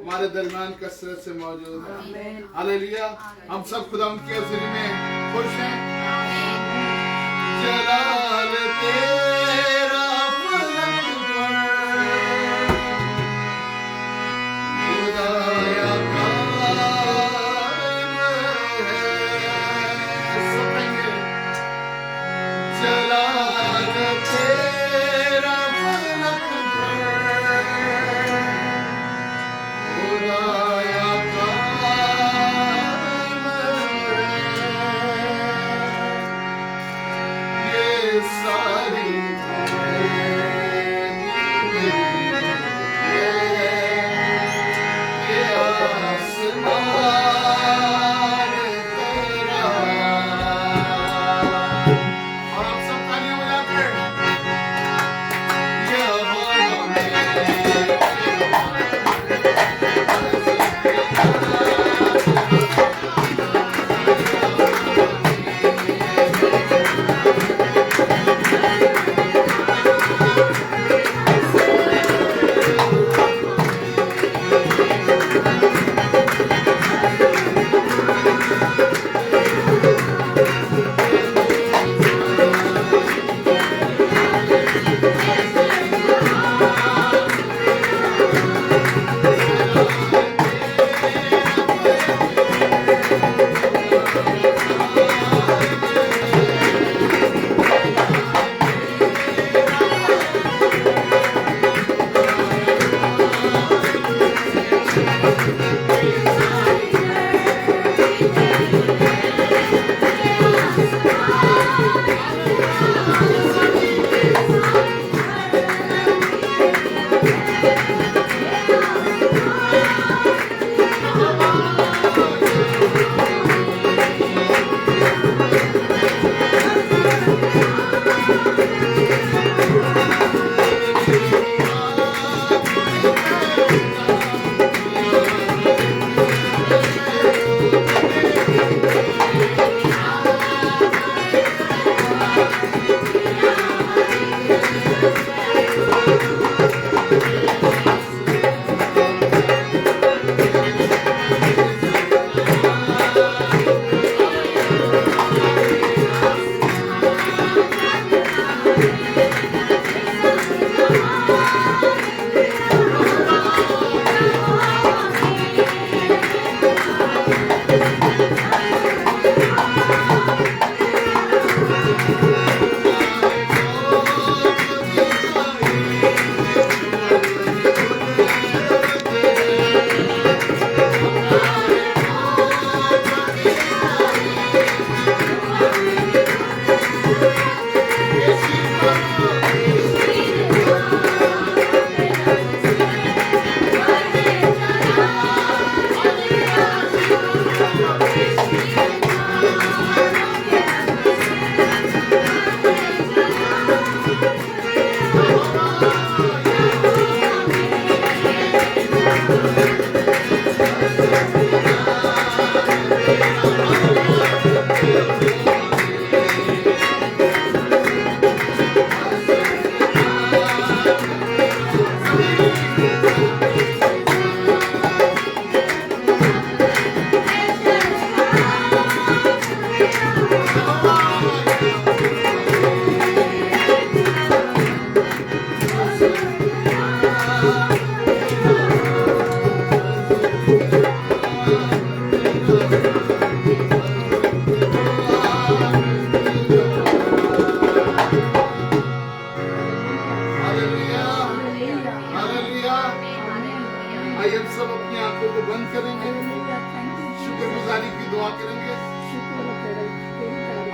हमारे दरमियान कसरत से मौजूद है। हालेलुया। हम सब खुदा उनके हज़ूरी में खुश हैं। जलाल तेरा फलक पर खुदाया कायम है। सब कहेंगे जलाल तेरा फलक पर खुदाया कायम है। ये सारी ये आसमान तेरा। और आप सब तालियां बजाकर ये हवा में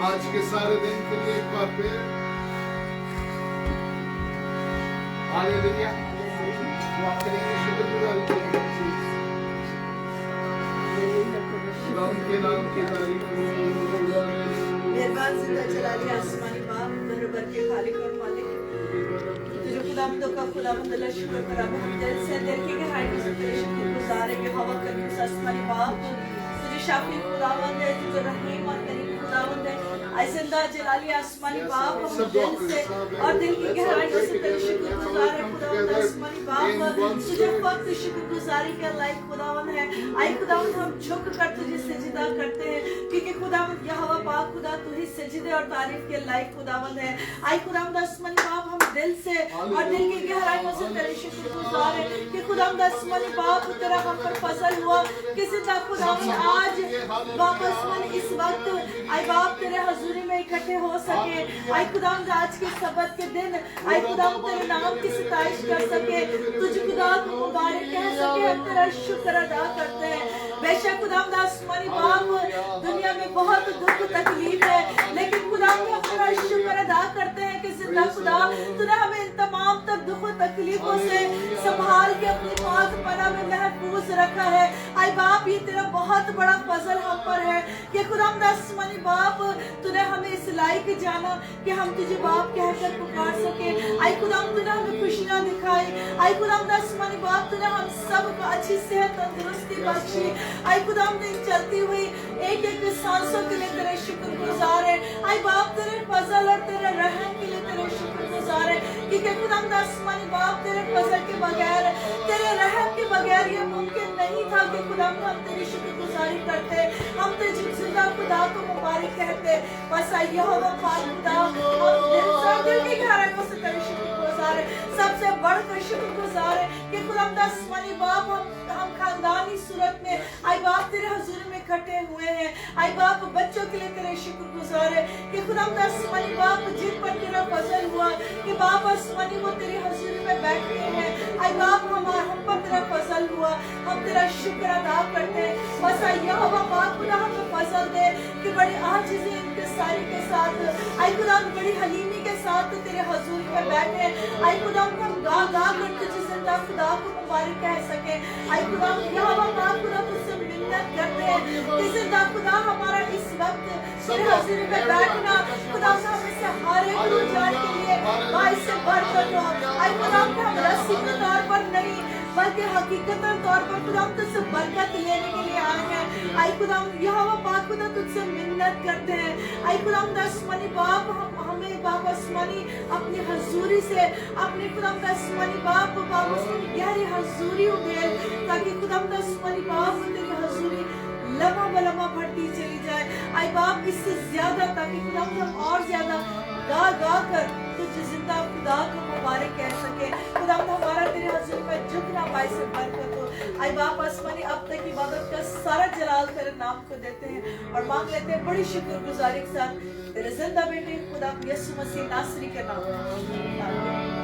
आज के सारे दिन के लिए एक बार फिर हालेलुया दुआ करेंगे, शुक्रगुजारी करेंगे। नाम के तारीफ मेहरबान जिंदा जलाली आसमानी बाप बरबर के खालिक और मालिक तुझे खुदावंदों का खुदावंद अल्लाह शुक्र कराम हम दिल से देखेंगे हाय की शुक्र गुजार है कि हवा कभी उस आसमानी बाप तुझे शाफी खुदावंद है, तू जो रहीम और करीम खुदावंद है। ऐ जिंदा जलाली आसमानी बाप, हम दिल से और दिल की गहराइयों से तेरे शुक्रगुजार है खुदावंद आसमानी बाप। तुझे फक्त शुक्रगुजारी के लायक खुदावंद है। ऐ खुदावंद हम झुक कर तुझे सजदा करते हैं, क्योंकि खुदावंद यहोवा पाक खुदा तू ही सजदे और तारीफ के लायक खुदावंद है। ऐ खुदावंद आसमानी बाप, हम दिल से और दिल की गहराइयों से तेरे शुक्रगुजार है कि खुदावंद आसमानी बाप तेरा हम पर फजल हुआ कि जिंदा खुदावंद आज वापस मन इस वक्त ऐ बाप तेरे हजूरी में इकट्ठे हो सके। ऐ खुदावंद आज के सबत के दिन ऐ खुदावंद तेरे नाम की सिताइश कर सके, तुझ खुदा को मुबारक कह सके, हम तेरा शुक्र अदा करते हैं। बेशक खुदावंद आसमानी बाप दुनिया में बहुत दुख तकलीफ है, लेकिन खुदावंद हम तेरा शुक्र अदा करते हैं कि जिंदा खुदा तूने हमें इन तमाम तर दुख तकलीफों से संभाल के अपनी पाक पनाह में महफूज रखा है। ऐ बाप ये तेरा बहुत बड़ा फजल हम पर है कि खुदावंद आसमानी बाप तूने हमें इस लायक जाना कि हम तुझे बाप कहकर पुकार सके। ऐ खुदावंद तूने हमें खुशियां दिखाई। ऐ खुदावंद आसमानी बाप तूने हम सबको अच्छी सेहत तंदुरुस्ती बख्शी। ऐ खुदावंद इन चलती हुई एक एक सांसों के लिए तेरे शुक्रगुजार है। ऐ बाप तेरे फजल और तेरे रहम के लिए तेरे शुक्रगुजार है, क्योंकि खुदावंद आसमानी बाप तेरे फजल के बगैर तेरे रहम के बगैर ये मुमकिन नहीं था कि खुदावंद हम तेरी शुक्रगुजारी करते, हम तुझे जिंदा खुदा को मुबारक कहते। बस यहोवा पाक खुदा हम दिल की गहराइयों से तेरे शुक्रगुजार है। सबसे बढ़कर शुक्रगुजार है कि खुदावंद आसमानी बाप हम खानदानी सूरत में ऐ बाप तेरे हुजूर में इकट्ठे हुए हैं। ऐ बाप बच्चों के लिए तेरे शुक्रगुजार है कि खुदावंद आसमानी बाप जिन पर तेरा फजल हुआ कि बाप आसमानी वो तेरे हुजूर में बैठे हैं। ऐ बाप हम पर तेरा फजल हुआ, हम तेरा शुक्र अदा करते हैं। बस यहोवा पाक खुदा हमें फजल दे कि बड़ी आजिज़ी इंकिसारी के साथ ऐ खुदावंद बड़ी हलीमी के साथ तेरे हुजूर में बैठे। ऐ खुदावंद हम गा गा कर तुझे जिंदा खुदा को मुबारक कह सके। ऐ खुदावंद यहोवा पाक खुदा तुझसे मिन्नत करते हैं कि जिंदा खुदा हमारा इस वक्त तेरे हुजूर में बैठना खुदावंद हमें से हर एक रोज़गार के लिए बाइस से बरकत हो। ऐ खुदावंद हम रस्सी के तौर पर नहीं बल्कि हकीकतन तौर पर खुदावंद तुझसे बरकत लेने के लिए आए हैं। ऐ खुदावंद यहोवा पाक खुदा तुझसे मिन्नत करते हैं। ऐ खुदावंद आसमानी बाप हमें बाप आसमानी अपनी हजूरी से अपने खुदावंद आसमानी बाप गहरी हजूरी उधेल, ताकि खुदावंद आसमानी बाप तेरी हजूरी लम्हा बलम्हा बढ़ती चली जाए। ऐ बाप इससे ज्यादा ताकि खुदावंद हम और ज्यादा गा गा कर तुझे जिंदा खुदा को मुबारक कह सके। खुदावंद हमारा तेरे हुजूर में झुकना बाइस बरकत हो। ऐ बाप आसमानी अब तक इबादत का सारा जलाल तेरे नाम को देते हैं और मांग लेते हैं बड़ी शुक्रगुजारी के साथ तेरे जिंदा बेटे खुदा यीशु मसीह नासरी के नाम में।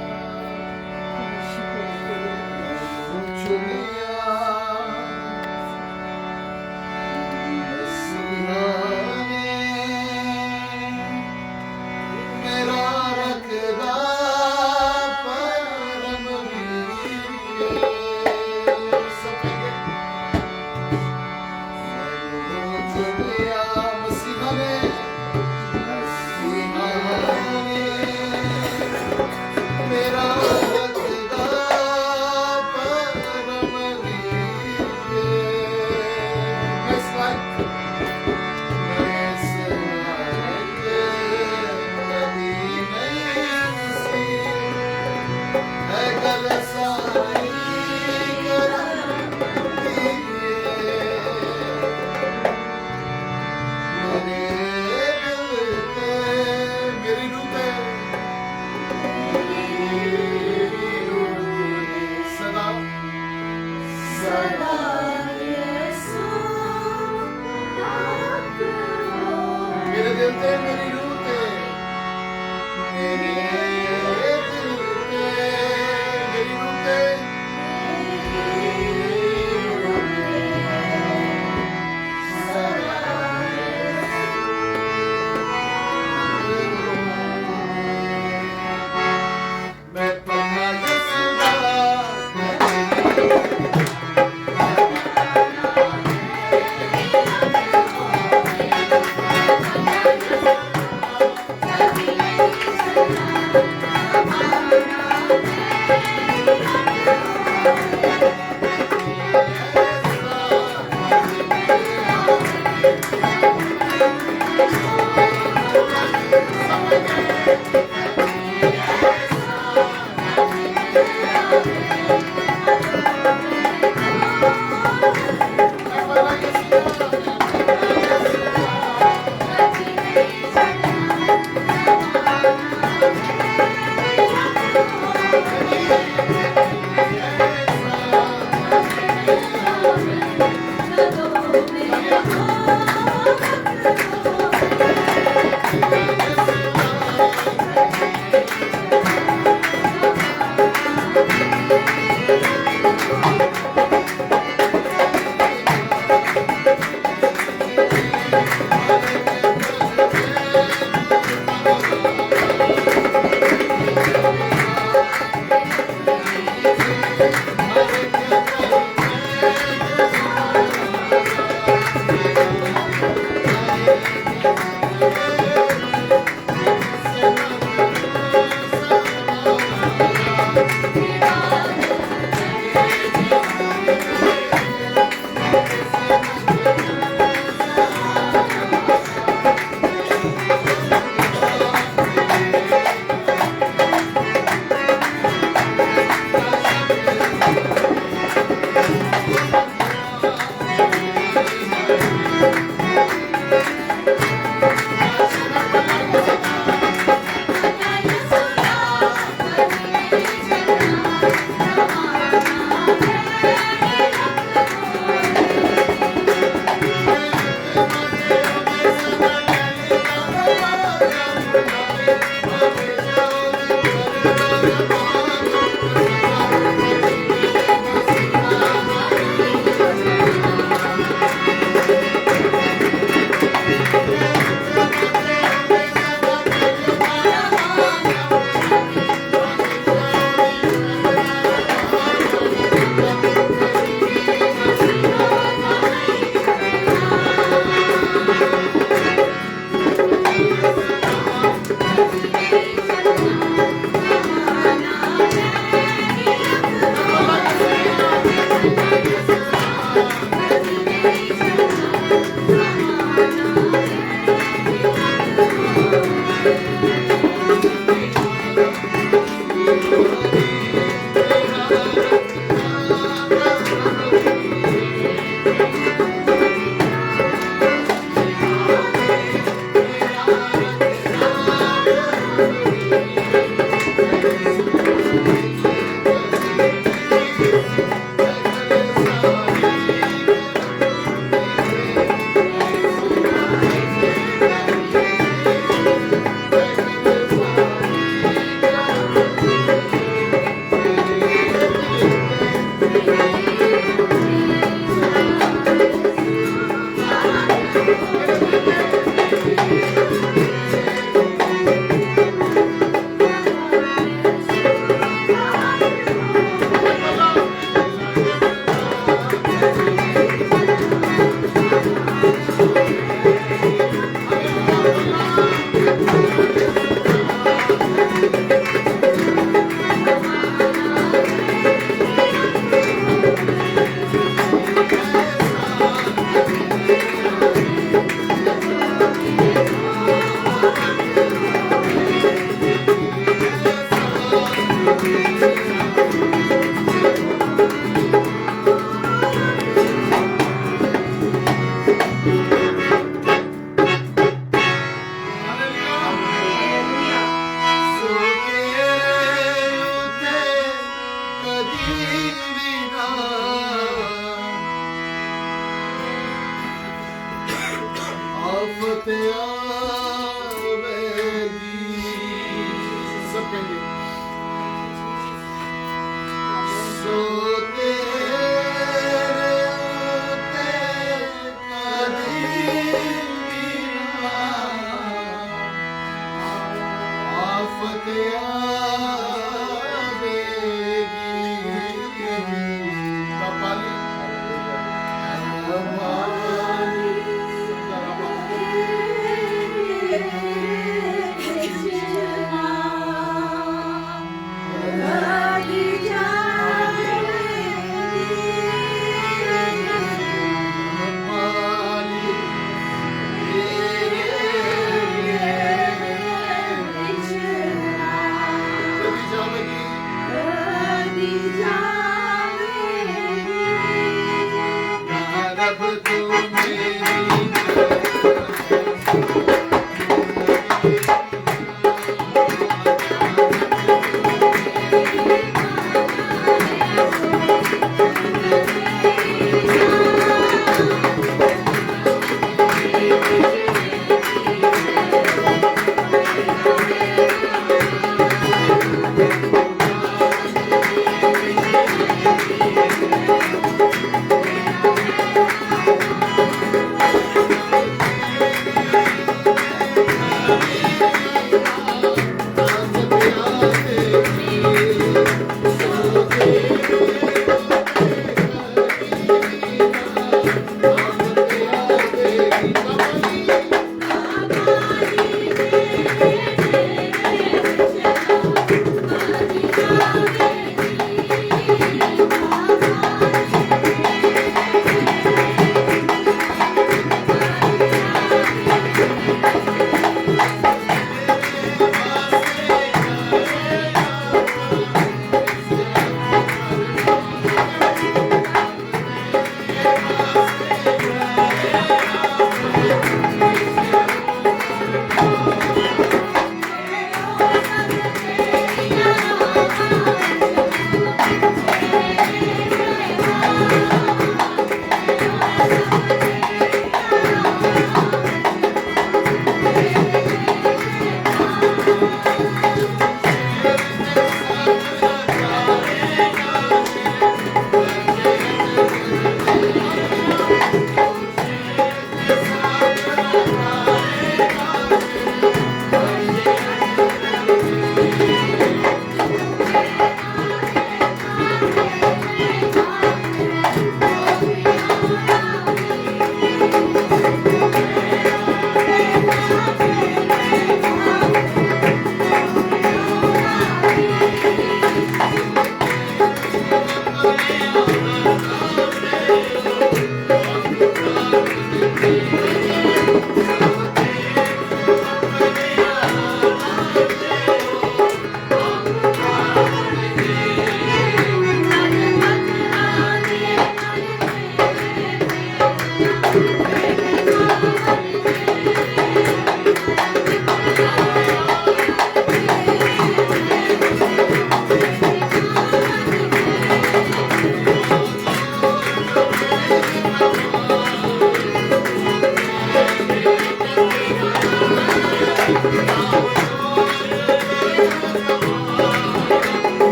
Thank you.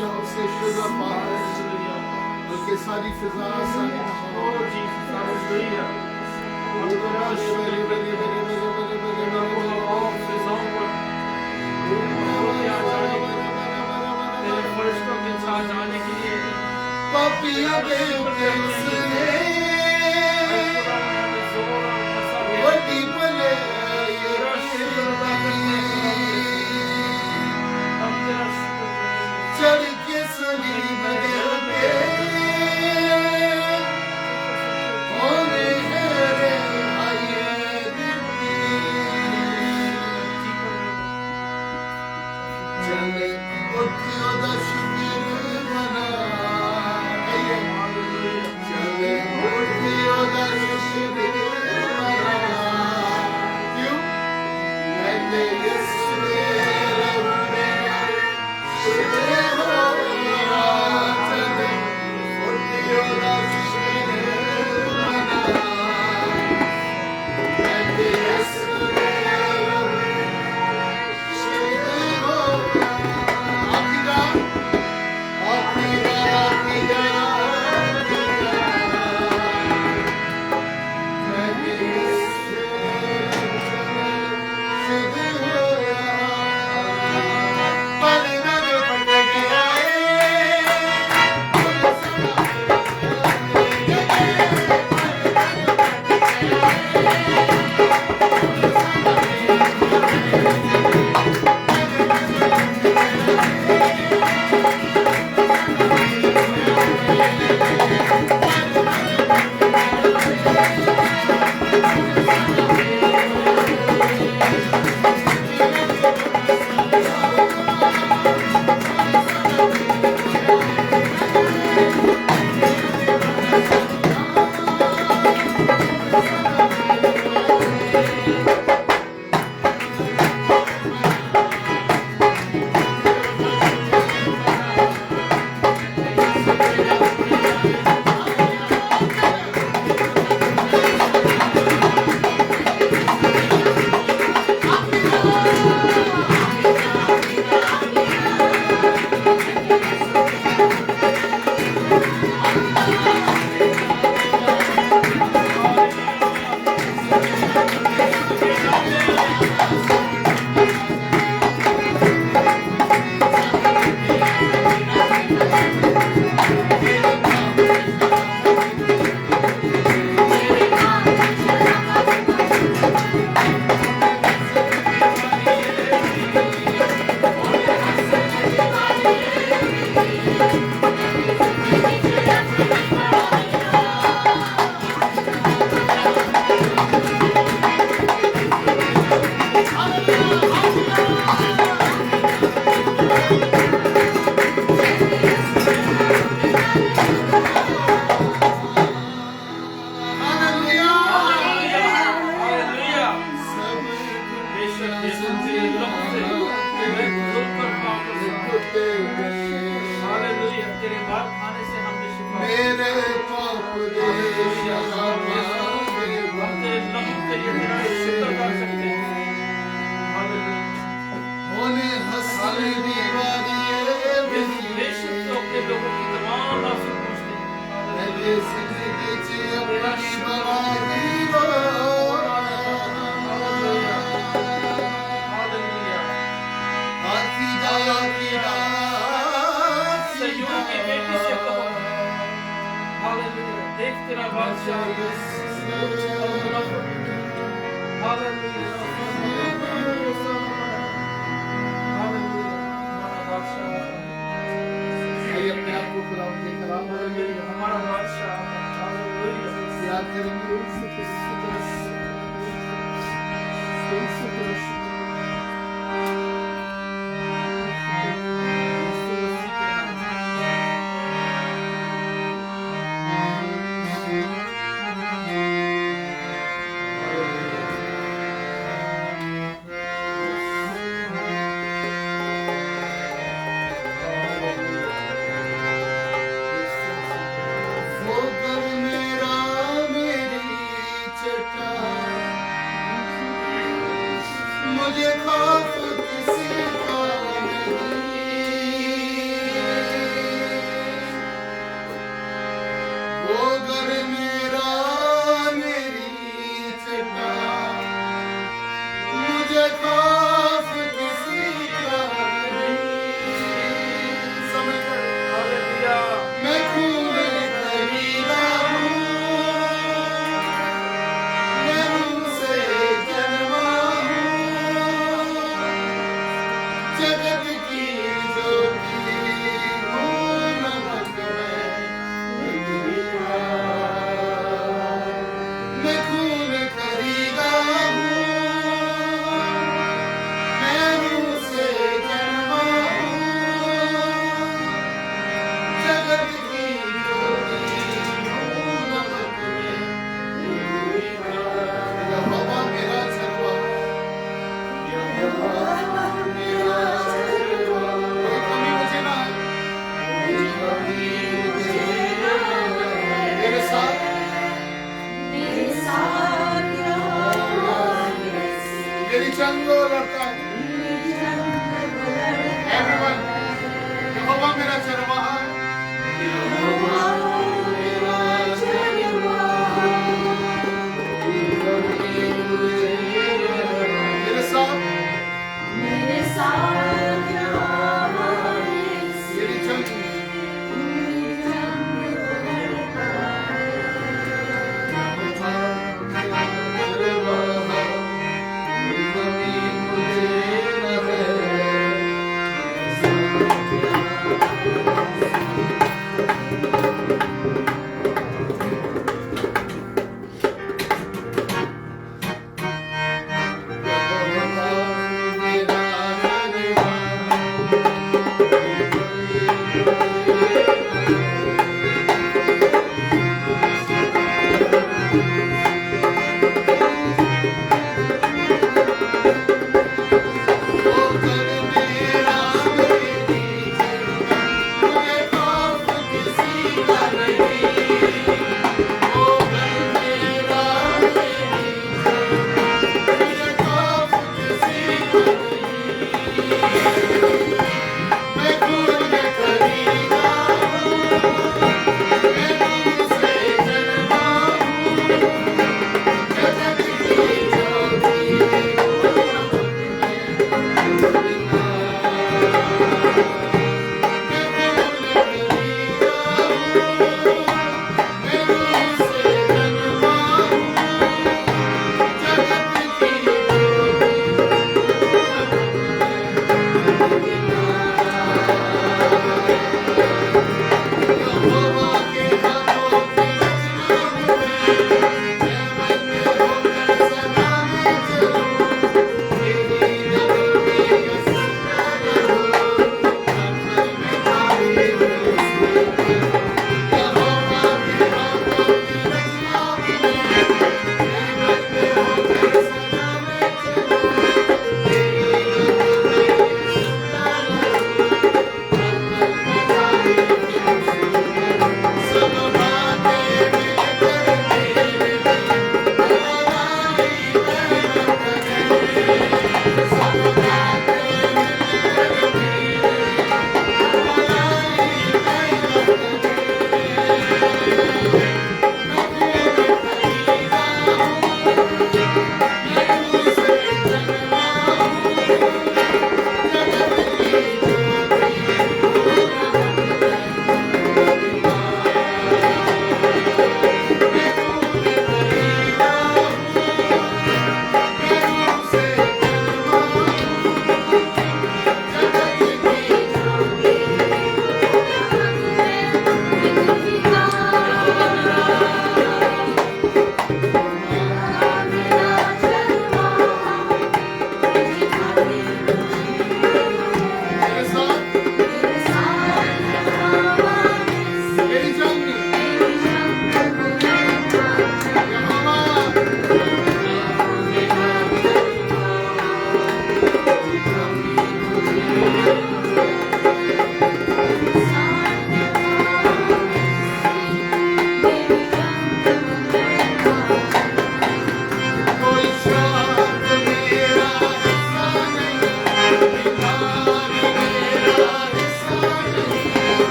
लहू से शुद्ध पाक बल्कि सारी फिजा तेरे फरिश्तों के साथ जाने के लिए पापियों के ऊपर उसने वही भले चढ़ के सलीब पे होने हेरे आए चले उठियो दा शुक्र मना चले उठियो दा शुक्र मना क्यों मैंने यीशु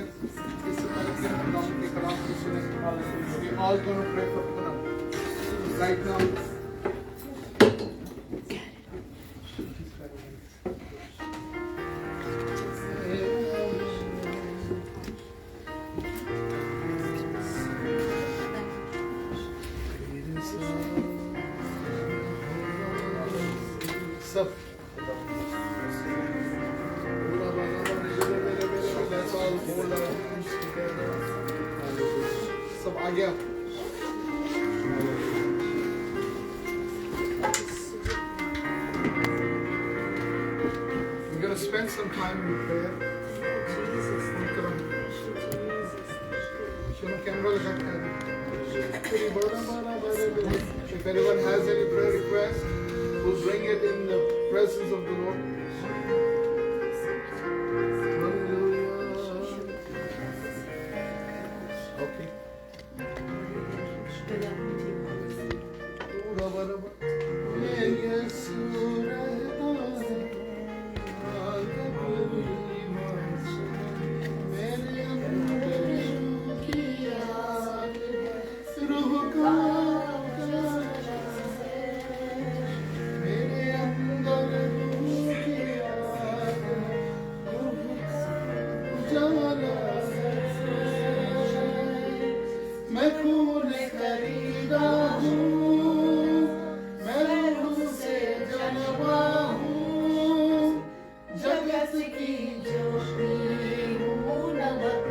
اس سے پہلے کہ ہم خدا کے کلام کو سنیں. We all going to pray for Poonam right now. سب سب آ گیا. We're going to spend some time in prayer. If anyone has any prayer request, we'll bring it in the presence of the Lord. Okay. میں خون خریدا ہوں، میں روح سے جلوا ہوں، جگت کی جوتی ہوں، نمک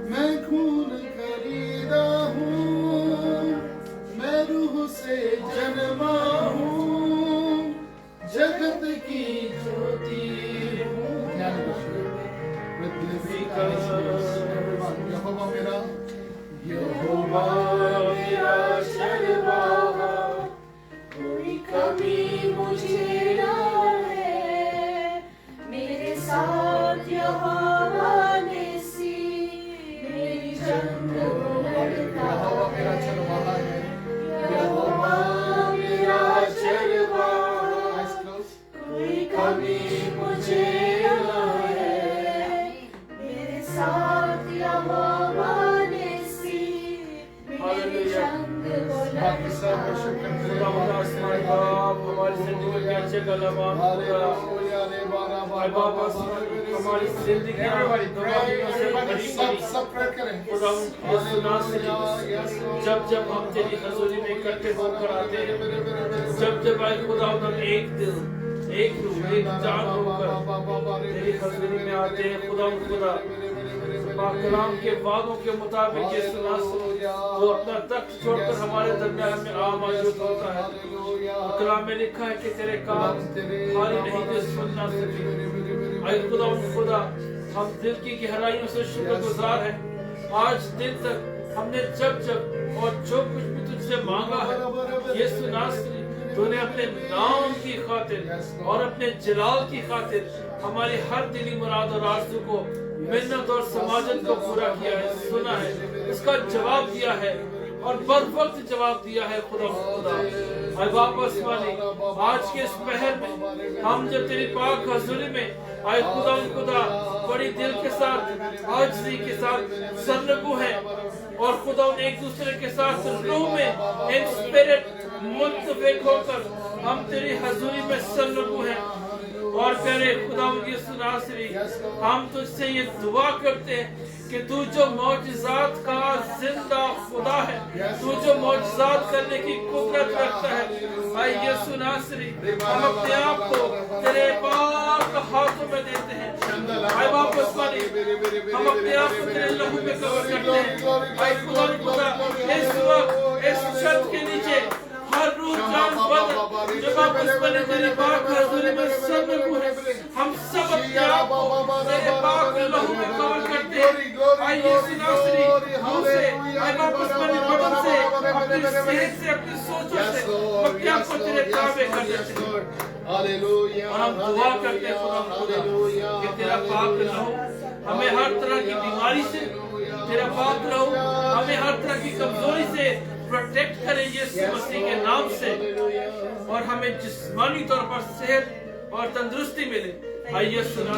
میں خون خریدا ہوں، میں روح سے جلوا ہوں، جگت کی جوتی ہوں. یہوہ میرا شلوا، کوئی کمی مجھے نہ ہے، میرے ساتھ یہوہ نسی، میری جنگ لڑتا یہوہ میرا چلوا ہے، یہوہ میرا چلوا، کوئی کمی مجھے نہ ہے، میرے ساتھ یہوہ نسی، میری جنگ باقی سب ورشپ کرتے ہیں. ہماری زندگی کے اچھے کلمات ہماری زندگی سب پریئر کریں. جب جب ہم تیری حضوری میں اکٹھے ہو کر آتے ہیں، جب جب آئے خدا ہم ایک دل ایک روح ایک جان ہو کر تیری حضوری میں آتے ہیں. خدا پاک کلام کے وعدوں کے مطابق یہ سنا وہ اپنا تخت چھوڑ کر ہمارے درمیان میں موجود ہوتا ہے. کلام میں لکھا ہے کہ تیرے کام خالی نہیں کہ سننا سکے. اے خدا ہم دل کی گہرائیوں سے شکر گزار ہیں. آج دن تک ہم نے جب جب اور جو کچھ بھی تجھ سے مانگا ہے، یسوع ناصری تو نے اپنے نام کی خاطر اور اپنے جلال کی خاطر ہماری ہر دلی مراد اور آرزو کو، منت اور سماجت کو پورا کیا ہے، سنا ہے، اس کا جواب دیا ہے اور بر وقت جواب دیا ہے. خدا اے باپ آسمانی، آج کے اس پہر میں ہم جب تیری پاک حضوری میں آئے خدا بڑی دل کے ساتھ عاجزی کے ساتھ سرنگو ہیں، اور خدا ایک دوسرے کے ساتھ روح میں ایک اسپرٹ متفق ہو کر ہم تیری حضوری میں سرنگو ہیں. اور پیارے خدا یسوع ناصری، ہم تجھ سے یہ دعا کرتے ہیں کہ تو جو معجزات کا زندہ خدا ہے، تو جو معجزات کرنے کی قدرت رکھتا ہے، اے یسوع ناصری ہم اپنے آپ کو تیرے پاک ہاتھوں میں دیتے ہیں. اے باپ آسمانی، ہم اپنے آپ کو تیرے لہو میں کور کرتے ہیں. اے خدا اس وقت اس چھت کے نیچے ہر روح جان بدل جو باپ آسمانی تیرے پاک حضوری میں سرنگو ہے، ہم سب اپنے آپ کو تیرے پاک لہو میں کور کرتے ہیں. اے یسوع ناصری، روح سے، اے باپ آسمانی بدن سے، اپنی صحت سے، اپنی سوچوں سے اپنے آپ کو تیرے تابع کر دیتے ہیں. اور ہم دعا کرتے ہیں خدا کہ تیرا پاک لہو ہمیں ہر طرح کی بیماری سے، تیرا پاک لہو ہمیں ہر طرح کی کمزوری سے پروٹیکٹ کرے یسوع مسیح کے نام سے، اور ہمیں جسمانی طور پر صحت اور تندرستی ملے. आइए सुना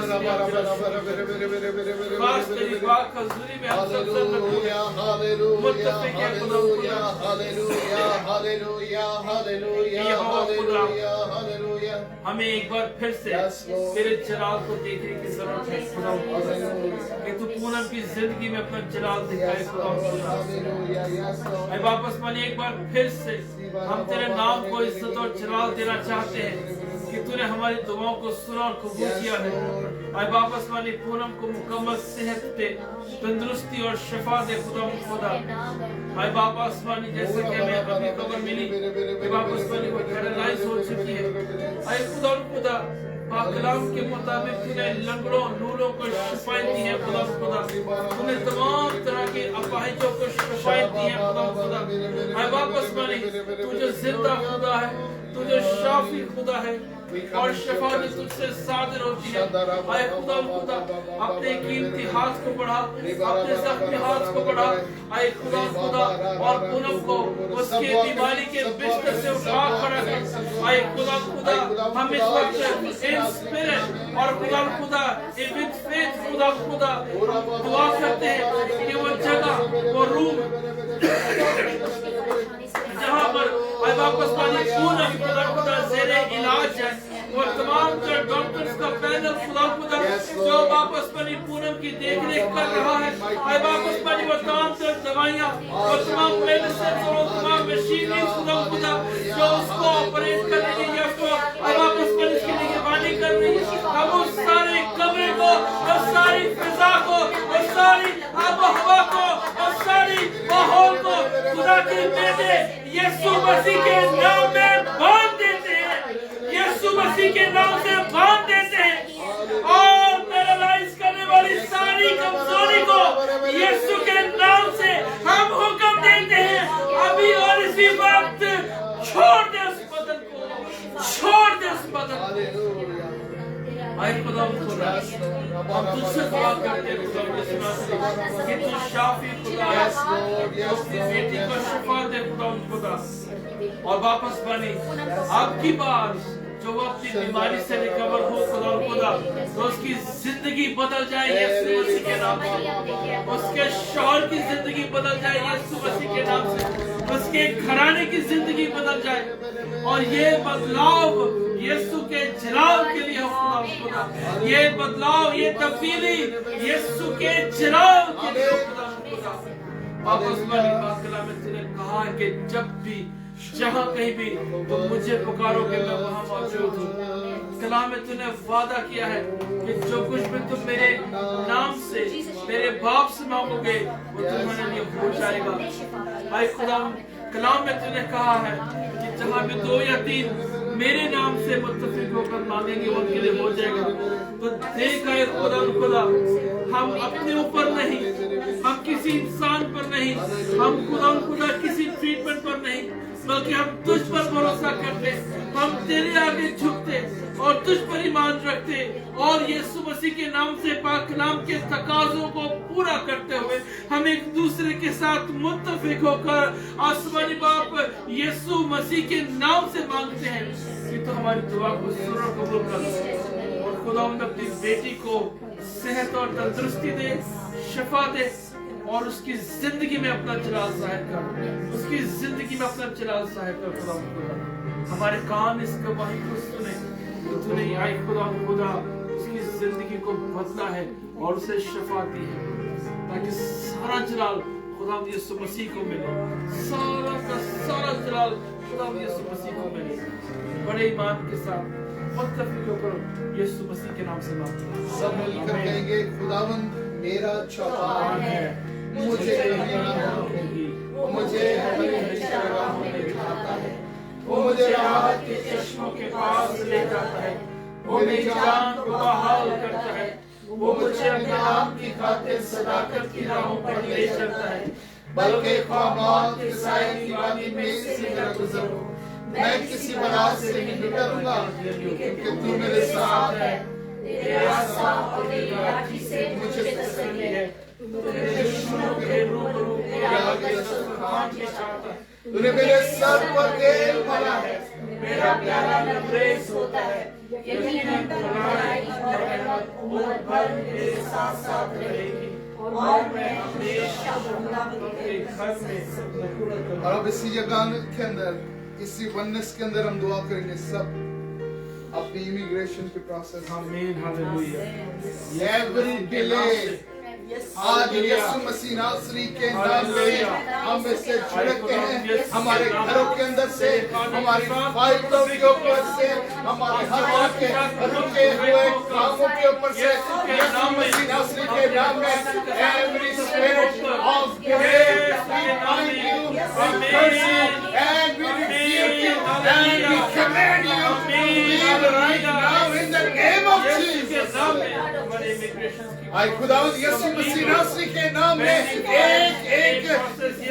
खास तेरी बात हजूरी में हम सब सर हमें एक बार फिर से तेरे जलाल को देखने की जरूरत है खुदा कि तू पूनम की जिंदगी में अपना जलाल दिखाए खुदा। वापस माने एक बार फिर से हम तेरे नाम को इज्जत और जलाल देना चाहते हैं कि तूने हमारी दुआओं को सुना और कबूल किया है। आए वापस मानी पूनम को मुकम्मल सेहत दे, तंदुरुस्ती और शिफा दे खुदा। आए वापस मानी जैसे कि हमें अभी खबर मिली कि वापस मानी वो पैरालाइज हो चुकी है। आए खुदा कलाम के मुताबिक तूने लंगड़ों लूलों को शिफाएं दी है खुदा। तूने तमाम तरह के अपाहिजों को शिफाएं दी है खुदा। आए वापस मानी तू जो जिंदा खुदा है, तू जो शाफी खुदा है और शिफा जो तुझसे सादिर होती है। आए खुदा अपने कीमती हाथ को बढ़ा, अपने जख्मी हाथ को बढ़ा। आए खुदा और पूनम को उसकी बीमारी के बिस्तर से उठा खड़ा कर। आए खुदा हम इस वक्त इन स्पिरिट और खुदा विद फेथ खुदा दुआ करते हैं कि वो जगह वो रूम जहाँ पर वापस पानी पूनम खुदा ज़ेरे इलाज है, वो तमाम डॉक्टर्स का पैनल खुदा जो वापस पानी पूनम की देखरेख कर रहा है। आए वापस पानी वो तमाम दवाइयाँ, वो तमाम मेडिसिन और तमाम मशीनरी खुदा जो उसको ऑपरेट कर रही है, उसको वापस पानी इसकी निगरानी कर रही है। हम उस सारे कमरे को और सारी फिजा को और सारी आबो हवा को और सारी माहौल को खुदा के बेटे यीशु मसीह के नाम में बांध देते हैं, यीशु मसीह के नाम से बांध देते हैं और पैरालाइज करने वाली सारी कमजोरी को यीशु के नाम से हम हुक्म देते हैं अभी और इसी वक्त छोड़ दे उस बदन को, छोड़ दे उस बदन को। आए खुदा हम तुझसे दुआ करते हैं कि तू शाफी खुदा है, अपनी बेटी को शिफा दे खुदा। और वापस बनी अब की बार जो वो अपनी बीमारी से रिकवर हो खुदा तो उसकी जिंदगी बदल जाए यीशु मसीह के नाम से, उसके शौहर की जिंदगी बदल जाए यीशु मसीह के नाम से, उसके घराने की जिंदगी बदल जाए और ये बदलाव यीशु के जलाल के लिए हो खुदा। ये बदलाव ये तब्दीली यीशु के जलाल के लिए हो खुदा। वापस में तूने कहा है कि जब भी जहाँ कहीं भी तुम मुझे पुकारोगे मैं वहाँ मौजूद हूँ। कलाम में तूने वादा किया है कि जो कुछ भी तुम मेरे नाम से मेरे बाप से मांगोगे वो तुम्हारे लिए हो जाएगा। भाई खुदा कलाम में तूने कहा है कि जहाँ भी 2 या 3 मेरे नाम से मुत्तफिक होकर मांगेंगे उनके लिए हो जाएगा। तो देखा है खुदा हम अपने ऊपर नहीं, हम किसी इंसान पर नहीं, हम खुदा किसी ट्रीटमेंट पर नहीं, बल्कि हम तुझ पर भरोसा करते, हम तेरे आगे झुकते और तुझ पर ईमान रखते और यीशु मसीह के नाम से पाक कलाम के तकाज़ों को पूरा करते हुए हम एक दूसरे के साथ मुत्तफिक होकर आसमानी बाप यीशु मसीह के नाम से मांगते हैं कि तो हमारी दुआ को सुन और कबूल कर। और खुदा अपनी बेटी को सेहत और तंदुरुस्ती दे, शिफा दे और उसकी जिंदगी में अपना जलाल ज़ाहिर कर, उसकी जिंदगी में अपना जलाल ज़ाहिर कर खुदा। हमारे कान इस गवाही को सुने तो तूने आई खुदा उसकी जिंदगी को बदला है और उसे शिफा दी है ताकि सारा जलाल खुदा यीशु मसीह को मिले, सारा का सारा जलाल खुदा यीशु मसीह को मिले। बड़े ईमान के साथ मुत्तफिक होकर यीशु मसीह के नाम से मांगते हैं। सब मिलकर कहेंगे खुदावंद मेरा चौपाल है, मुझे मुझे हमेशा राहों में बिठाता है, वो मुझे राहत के चश्मों के पास ले जाता है, वो मेरी जान को बहाल करता है, वो मुझे अपने नाम की खातिर सदाकत की राहों पर ले चलता है। बल्कि ख्वाबात के साए की वादी में से न गुजरूं, मैं किसी बला से नहीं डरूंगा क्योंकि तू मेरे साथ है। तेरे आसा और तेरी लाठी से मुझे तसल्ली है, तेरे दुश्मनों के रूबरू मेरे आगे सर खान के चाहता है। तूने मेरे सर पर तेल भरा है, मेरा प्याला लबरेज होता है। यकीनन भलाई और रहमत उम्र भर मेरे साथ साथ रहेगी और मैं हमेशा खुदावंद के घर में। और अब इसी जगह के अंदर, इसी वननेस के अंदर हम दुआ करेंगे सब अपनी इमिग्रेशन के प्रोसेस। आमीन, हालेलुया। एवरी डिले आज यीशु मसीह नासरी के नाम से हम इससे छिड़कते हैं, हमारे घरों के अंदर से, हमारी फाइलों के ऊपर से, हमारे हर के रुके हुए कामों के ऊपर से, यीशु मसीह नासरी के नाम में every spirit of delay we bind you, we curse you and we rebuke you and we command you to leave right now in the name of Jesus. आई खुदावंद यीशु मसीह नासरी के नाम में एक एक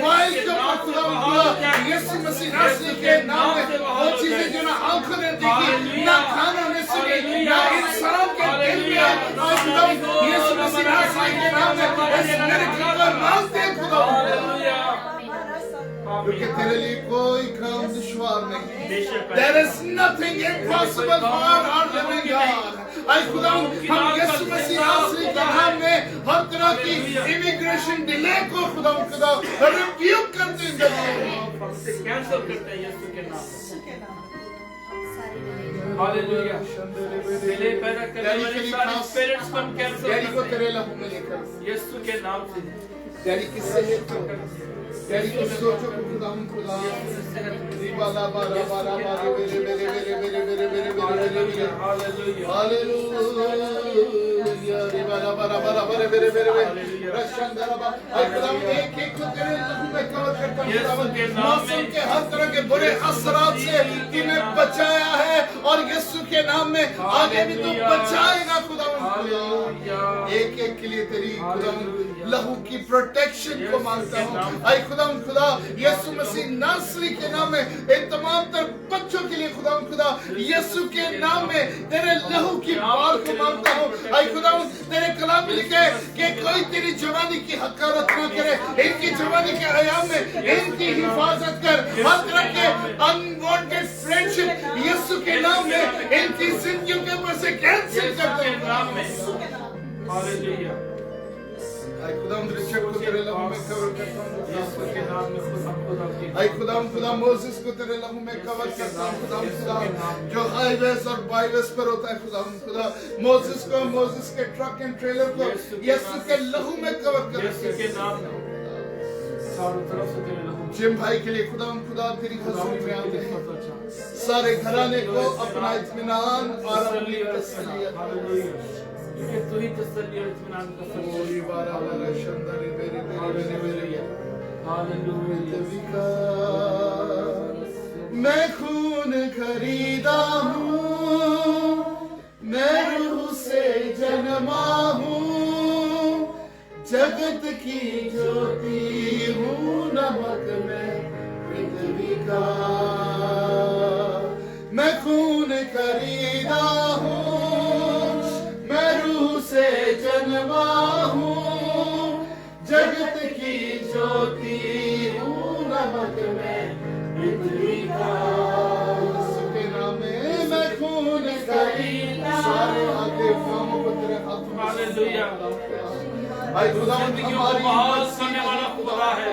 फाइल के ऊपर खुदा यीशु मसीह नासरी के नाम में वो चीजें जो ना आंखों ने देखी, ना कानों ने सुनी, ना इंसान के दिल में आई खुदावंद यीशु मसीह नासरी के नाम में इस मिरेकल को मांगते हैं खुदावंद, क्योंकि तेरे लिए कोई काम दुश्वार नहीं। There is nothing impossible for our living God. आई खुदावंद हम यीशु मसीह नासरी के नाम में हर तरह की इमिग्रेशन डिले को खुदावंद खुदा रिब्यूक करते हैं, कैंसिल करते हैं यीशु के नाम में। हालेलुया। डिले पैदा करने वाले सारे स्पिरिट्स को हम कैंसिल डैडी को करते तेरे हैं लहू में लेकर, यीशु के नाम से। डैडी किससे लेकर, डैडी को सोचो खुदावंद खुदा रिबाला बारा बारा बारे मेरे मेरे मेरे मेरे मेरे मेरे मेरे मेरे मेरे हालेलुया। हालेलुया रिबाला बारा बारा बारे मेरे मेरे मेरे रशंदरा बा आई खुदावंद एक एक को तेरे लहू में कवर करता हूं खुदावंद, मौसम के हर तरह के बुरे असरात से इन्हें बचाया है और यीशु के नाम में आगे भी तू बचाएगा खुदावंद। एक एक के लिए तेरी खुदावंद लहू की प्रोटेक्शन को मांगता हूँ। आई खुदावंद खुदा यीशु मसीह नासरी के नाम में इन तमाम तर बच्चों के लिए खुदावंद खुदा यीशु के नाम में तेरे लहू की बार को मांगता हूँ। आई खुदावंद तेरे कलाम में लिखे कि कोई तेरी जवानी की हकारत न करे, इनकी जवानी के अयाम में इनकी हिफाजत कर, हर तरह के अनवांटेड फ्रेंडशिप यीशु के नाम में इनकी जिंदगियों के ऊपर से कैंसिल करते हैं। हालेलुया। आई खुदावंद रिचर्ड को तेरे लहू में कवर करता हूँ यीशु के नाम में खुदा की। आई खुदावंद खुदा मोसेस को तेरे लहू में कवर करता हूँ खुदावंद खुदा, जो हाईवेज और बाईवेज पर होता है खुदावंद खुदा मोसेस को, मोसेस के ट्रक एंड ट्रेलर को यीशु के लहू में कवर कर, यीशु के नाम में चारों तरफ से तेरे लहू। जिम भाई के लिए खुदावंद खुदा तेरी हजूरी में आते हैं, सारे घराने को अपना इत्मीनान और अपनी तसल्ली हालेलुया। क्योंकि तू ही तसल्ली और इत्मीनान का सबूत। ओरी बारा वाला शंदरी मेरे मेरे मेरे मेरे हालेलुया। मैं खून खरीदा हूँ, मैं रूह से जन्मा हूँ, जगत की ज्योति हूँ, नमक में पृथ्वी का। मैं खून खरीदा हूँ, मैं रूह से जन्मा हूँ, जगत की ज्योति हूँ, नमक में पृथ्वी का। यीशु के नाम में मैं खून खरीदा, सारे आगे कामों को तेरे हाथ में। हालेलुया। आई खुदावंद जिंदगियों को बहाल करने वाला खुदा है।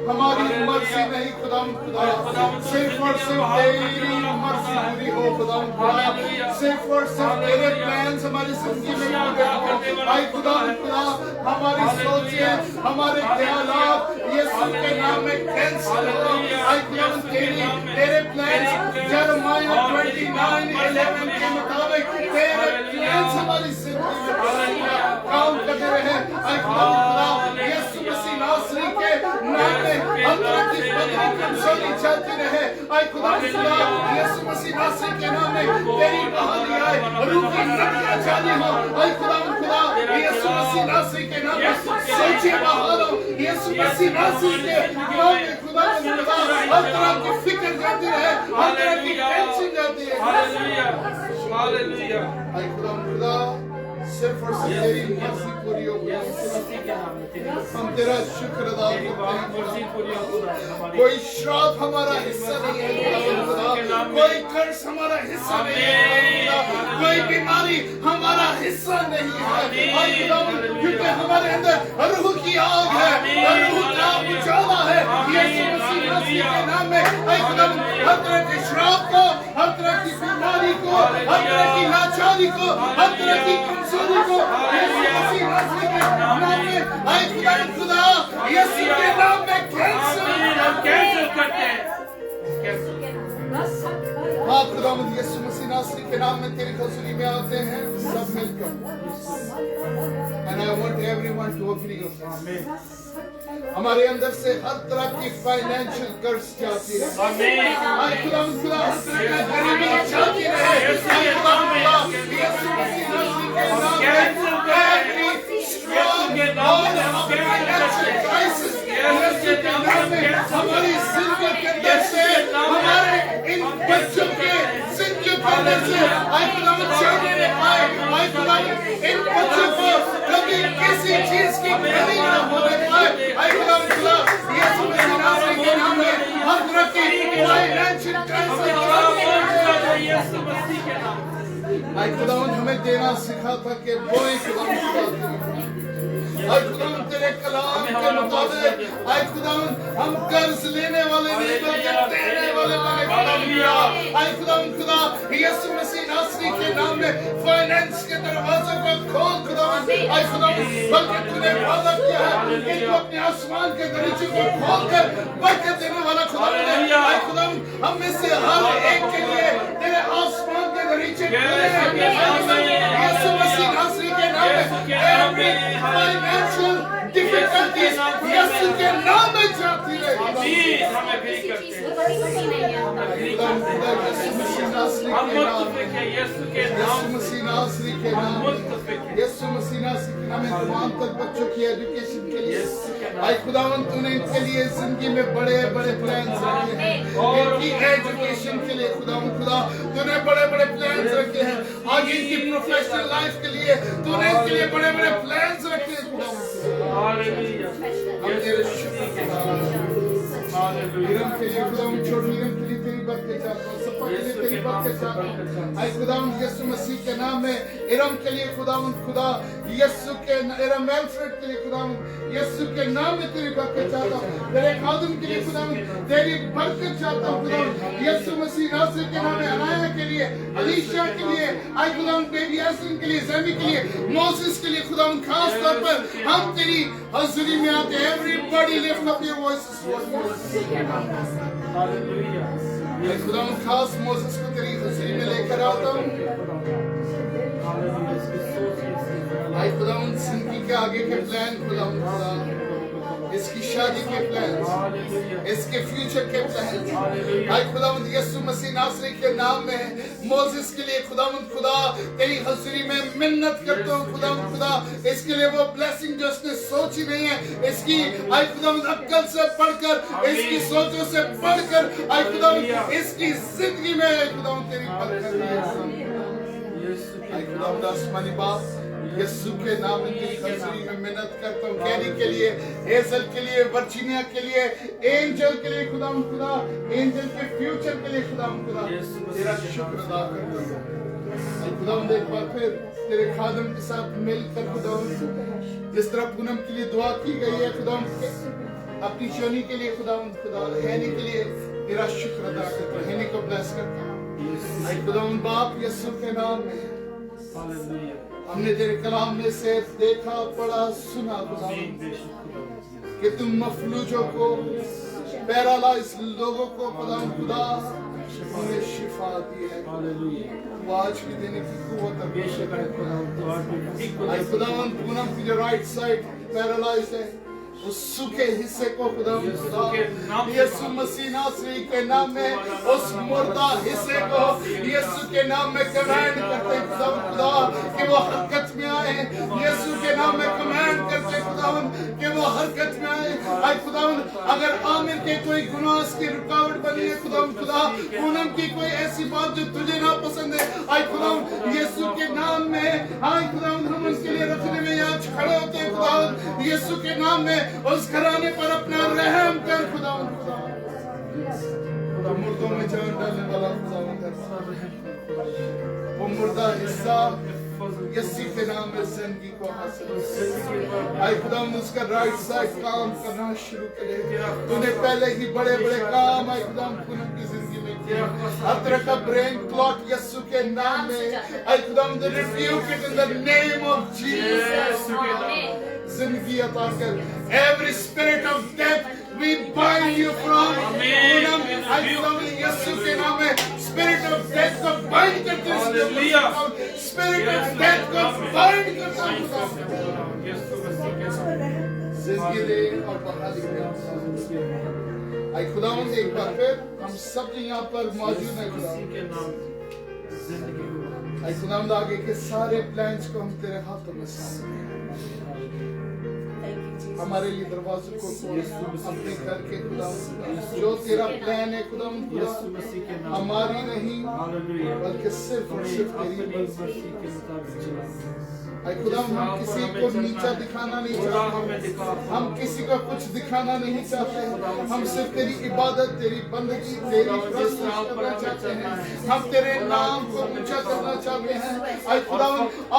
हमारी मर्जी नहीं खुदावंद खुदा, सिर्फ और सिर्फ तेरी मर्जी पूरी हो खुदावंद खुदा, सिर्फ और सिर्फ तेरे प्लान्स हमारी जिंदगी में पूरे हो। आई खुदावंद खुदा हमारी सोचें, हमारे ख्यालात यीशु के नाम में कैंसिल हो। आई खुदावंद तेरे प्लान्स यिर्मयाह 29:11 के मुताबिक तेरे प्लान्स हमारी जिंदगी में काम करते रहे। आई खुदावंद खुदा यीशु मसीह नासरी के नाम में अंदर की बदली कमजोरी चलती रहे। आई खुदावंद खुदा यीशु मसीह नासरी के नाम में तेरी बहाली आए, रूह की नदियां जारी हो। आई खुदावंद खुदा यीशु मसीह नासरी के नाम में सोचे बहाल हो। यीशु मसीह नासरी के नाम में खुदावंद खुदा हर तरह की फिक्र जाती रहे, हर तरह की टेंशन जाती है। हालेलुया। हालेलुया। आई खुदावंद खुदा सिर्फ और सिर्फ तेरी मर्जी पूरी हो। यीशु मसीह के नाम में तेरी हम तेरा शुक्र अदा तेरी करते हैं। मर्जी पूरी हो खुदा हमारी। कोई श्राप हमारा हिस्सा नहीं है खुदा, कोई कर्ज हमारा हिस्सा नहीं है खुदा, कोई बीमारी हमारा हिस्सा नहीं है और खुदा, क्योंकि हमारे अंदर रूह की आग है, रूह का उजाला है। यीशु मसीह के नाम में खुदा हर तरह के श्राप को, हर तरह की बीमारी को, हर तरह की लाचारी को, हर तरह की कमजोरी को यीशु मसीह के नाम में खुदा यीशु के नाम में कैंसिल करते हैं। हाँ खुदावंद यीशु मसीह नासरी के नाम में तेरी हुजूरी में आते हैं सब मिलकर। And I want everyone to agree on this. हमारे अंदर से हर तरह की फाइनेंशियल कर्ज जाती है। हाय खुदावंद खुदा हर तरह का गरीबी जाती रहे। हाय खुदावंद खुदा यीशु मसीह नासरी के नाम में every strong financial crisis यीशु के नाम में हमारी जिंदगी के अंदर से हमारे इन बच्चों के जिंदगी के अंदर से हाय खुदावंद जाने न पाए। हाय खुदावंद इन बच्चों को कभी किसी चीज की कमी न होने पाए। हाय खुदावंद खुदा यीशु मसीह नासरी के नाम में हर तरह की फाइनेंशियल क्राइसिस यीशु मसीह के नाम में। हाय खुदावंद हमें देना सिखाता कि बोए खुदावंद खुदा हाय खुदावंद तेरे कलाम के मुताबिक हाय खुदावंद हम कर्ज लेने वाले नहीं बल्कि देने वाले बने खुदावंद। हाय खुदावंद खुदा यीशु मसीह नासरी के नाम में फाइनेंस के दरवाजों को खोल खुदावंद। हाय खुदावंद बल्कि तूने वादा किया है कि तू अपने आसमान के दरीचे को खोलकर बरकत देने वाला खुदावंद है। हाय खुदावंद हम में से हर एक के लिए तेरे आसमान के दरीचे खुले हैं यीशु मसीह नासरी के नाम में। every financial difficulties यीशु के नाम में जाती रहे। हम एग्री करते हैं। हम मुत्तफिक हैं यीशु के नाम से। मसीह नासरी के नाम यीशु मसीह नासरी के नाम में तमाम तक बच्चों की एजुकेशन के लिए हाय खुदावंद तूने इनके लिए जिंदगी में बड़े बड़े प्लान्स रखे हैं। इनकी एजुकेशन के लिए खुदावंद खुदा तूने बड़े बड़े प्लान्स रखे हैं। आगे इनकी प्रोफेशनल लाइफ के लिए तूने इनके लिए बड़े बड़े प्लान्स रखे हैं खुदावंद। हालेलुया हम तेरे शुक्र नीरम के लिए खुदावंद छोड़ नीरम के लिए तेरी बरकत चाहता हूँ। सपा के लिए तेरी बरकत चाहता हूँ। हाय खुदावंद यीशु मसीह के नाम में इरम के लिए खुदावंद खुदा यीशु के इरम एल्फ्रेड के लिए खुदावंद यीशु के नाम में तेरी बरकत चाहता हूँ। तेरे खादिम के लिए खुदावंद तेरी बरकत चाहता हूँ खुदावंद यीशु मसीह नासरी के नाम में अनाया के लिए अलीशा के लिए हाय खुदावंद बेबी यासीन के लिए ज़ैमी के लिए मोसेस के लिए खुदावंद खास तौर पर हम तेरी हुजूरी में आते हैं। Everybody lift up your voices for hallelujah मैं खुदावंद खास मोसेस को तेरी हुजूरी में लेकर आता हूँ। हाय खुदावंद जिंदगी के आगे के प्लान खुदावंद खुदा इसकी शादी के प्लान इसके फ्यूचर के प्लान हाय खुदावंद यीशु मसीह नासरी के नाम में मोसेस के लिए खुदावंद खुदा तेरी हुजूरी में मिन्नत करता हूँ खुदावंद खुदा इसके लिए वो ब्लेसिंग जो उसने सोची नहीं है इसकी हाय खुदावंद अक्ल से पढ़कर इसकी सोचों से पढ़कर हाय खुदावंद इसकी जिंदगी में खुदावंद तेरी बरकत हाय खुदावंद आसमानी बाप यीशु के नाम में तेरी हुजूरी में मिन्नत करता हूँ। कैरी के लिए हेजल के लिए वर्जीनिया के लिए एंजल के लिए खुदावंद खुदा एंजल के फ्यूचर के लिए खुदावंद खुदा तेरा शुक्र अदा करता हूँ। खुदावंद एक बार फिर तेरे खादिम के साथ मिलकर खुदावंद जिस तरह पूनम के लिए दुआ की गई है खुदावंद अपनी शोनी के लिए खुदावंद खुदा हैनी के लिए तेरा शुक्र अदा करता हूँ। हैनी को ब्लेस करता हूँ खुदावंद बाप यीशु के नाम में। हमने तेरे कलाम में से देखा पढ़ा सुना खुदावंद कि तुम मफलूजों को पैरालाइज लोगों को खुदावंद खुदा उन्हें शिफा दी है। वो आज भी देने की कुव्वत है खुदावंद पूनम की जो राइट साइड पैरालाइज है उस सूखे हिस्से को खुदावंद खुदा यीशु मसीह नासरी के नाम में उस मुर्दा हिस्से को यीशु के नाम में कमांड करते हैं खुदावंद खुदा कि वो हरकत में आए। यीशु के नाम में कमांड करते हैं खुदावंद कि वो हरकत में आए। आए खुदावंद अगर आमिर के कोई गुनाह की रुकावट बनी है खुदावंद खुदा पूनम की कोई ऐसी बात जो तुझे ना पसंद है आए खुदावंद यीशु के नाम में आए खुदावंद हम उस यीशु के नाम में उस घराने पर अपना रहम कर खुदा मुर्दों में जान डालने वाला खुदा वो मुर्दा हिस्सा यीशु के नाम में जिंदगी को हासिल आए खुदा उसका राइट साइड काम करना शुरू करे तूने पहले ही बड़े बड़े काम आए खुदा पूनम की जिंदगी में किया हर तरह का ब्रेन क्लॉट यीशु के नाम में आए खुदा rebuke it in the name of Jesus जिंदगी अता कर every spirit of death we bind you from Poonam आए खुदा यीशु के नाम में spirit of death को bind करते हैं spirit of death को bind करते हैं जिंदगी दे और बहाली दे आए खुदा एक बार फिर हम सब यहाँ पर मौजूद हैं खुदा आए खुदा आगे के सारे प्लान्स को हम तेरे हाथों में सौंपते हैं हमारे लिए दरवाजे को अपने घर के खुदा जो तेरा प्लान है खुदा हमारी नहीं बल्कि सिर्फ और सिर्फ तेरी खुदा हम किसी को नीचा दिखाना नहीं चाहते हम किसी को कुछ दिखाना नहीं चाहते हम सिर्फ तेरी इबादत तेरी बंदगी तेरी करना चाहते हैं हम तेरे नाम को ऊंचा करना चाहते हैं आए खुदा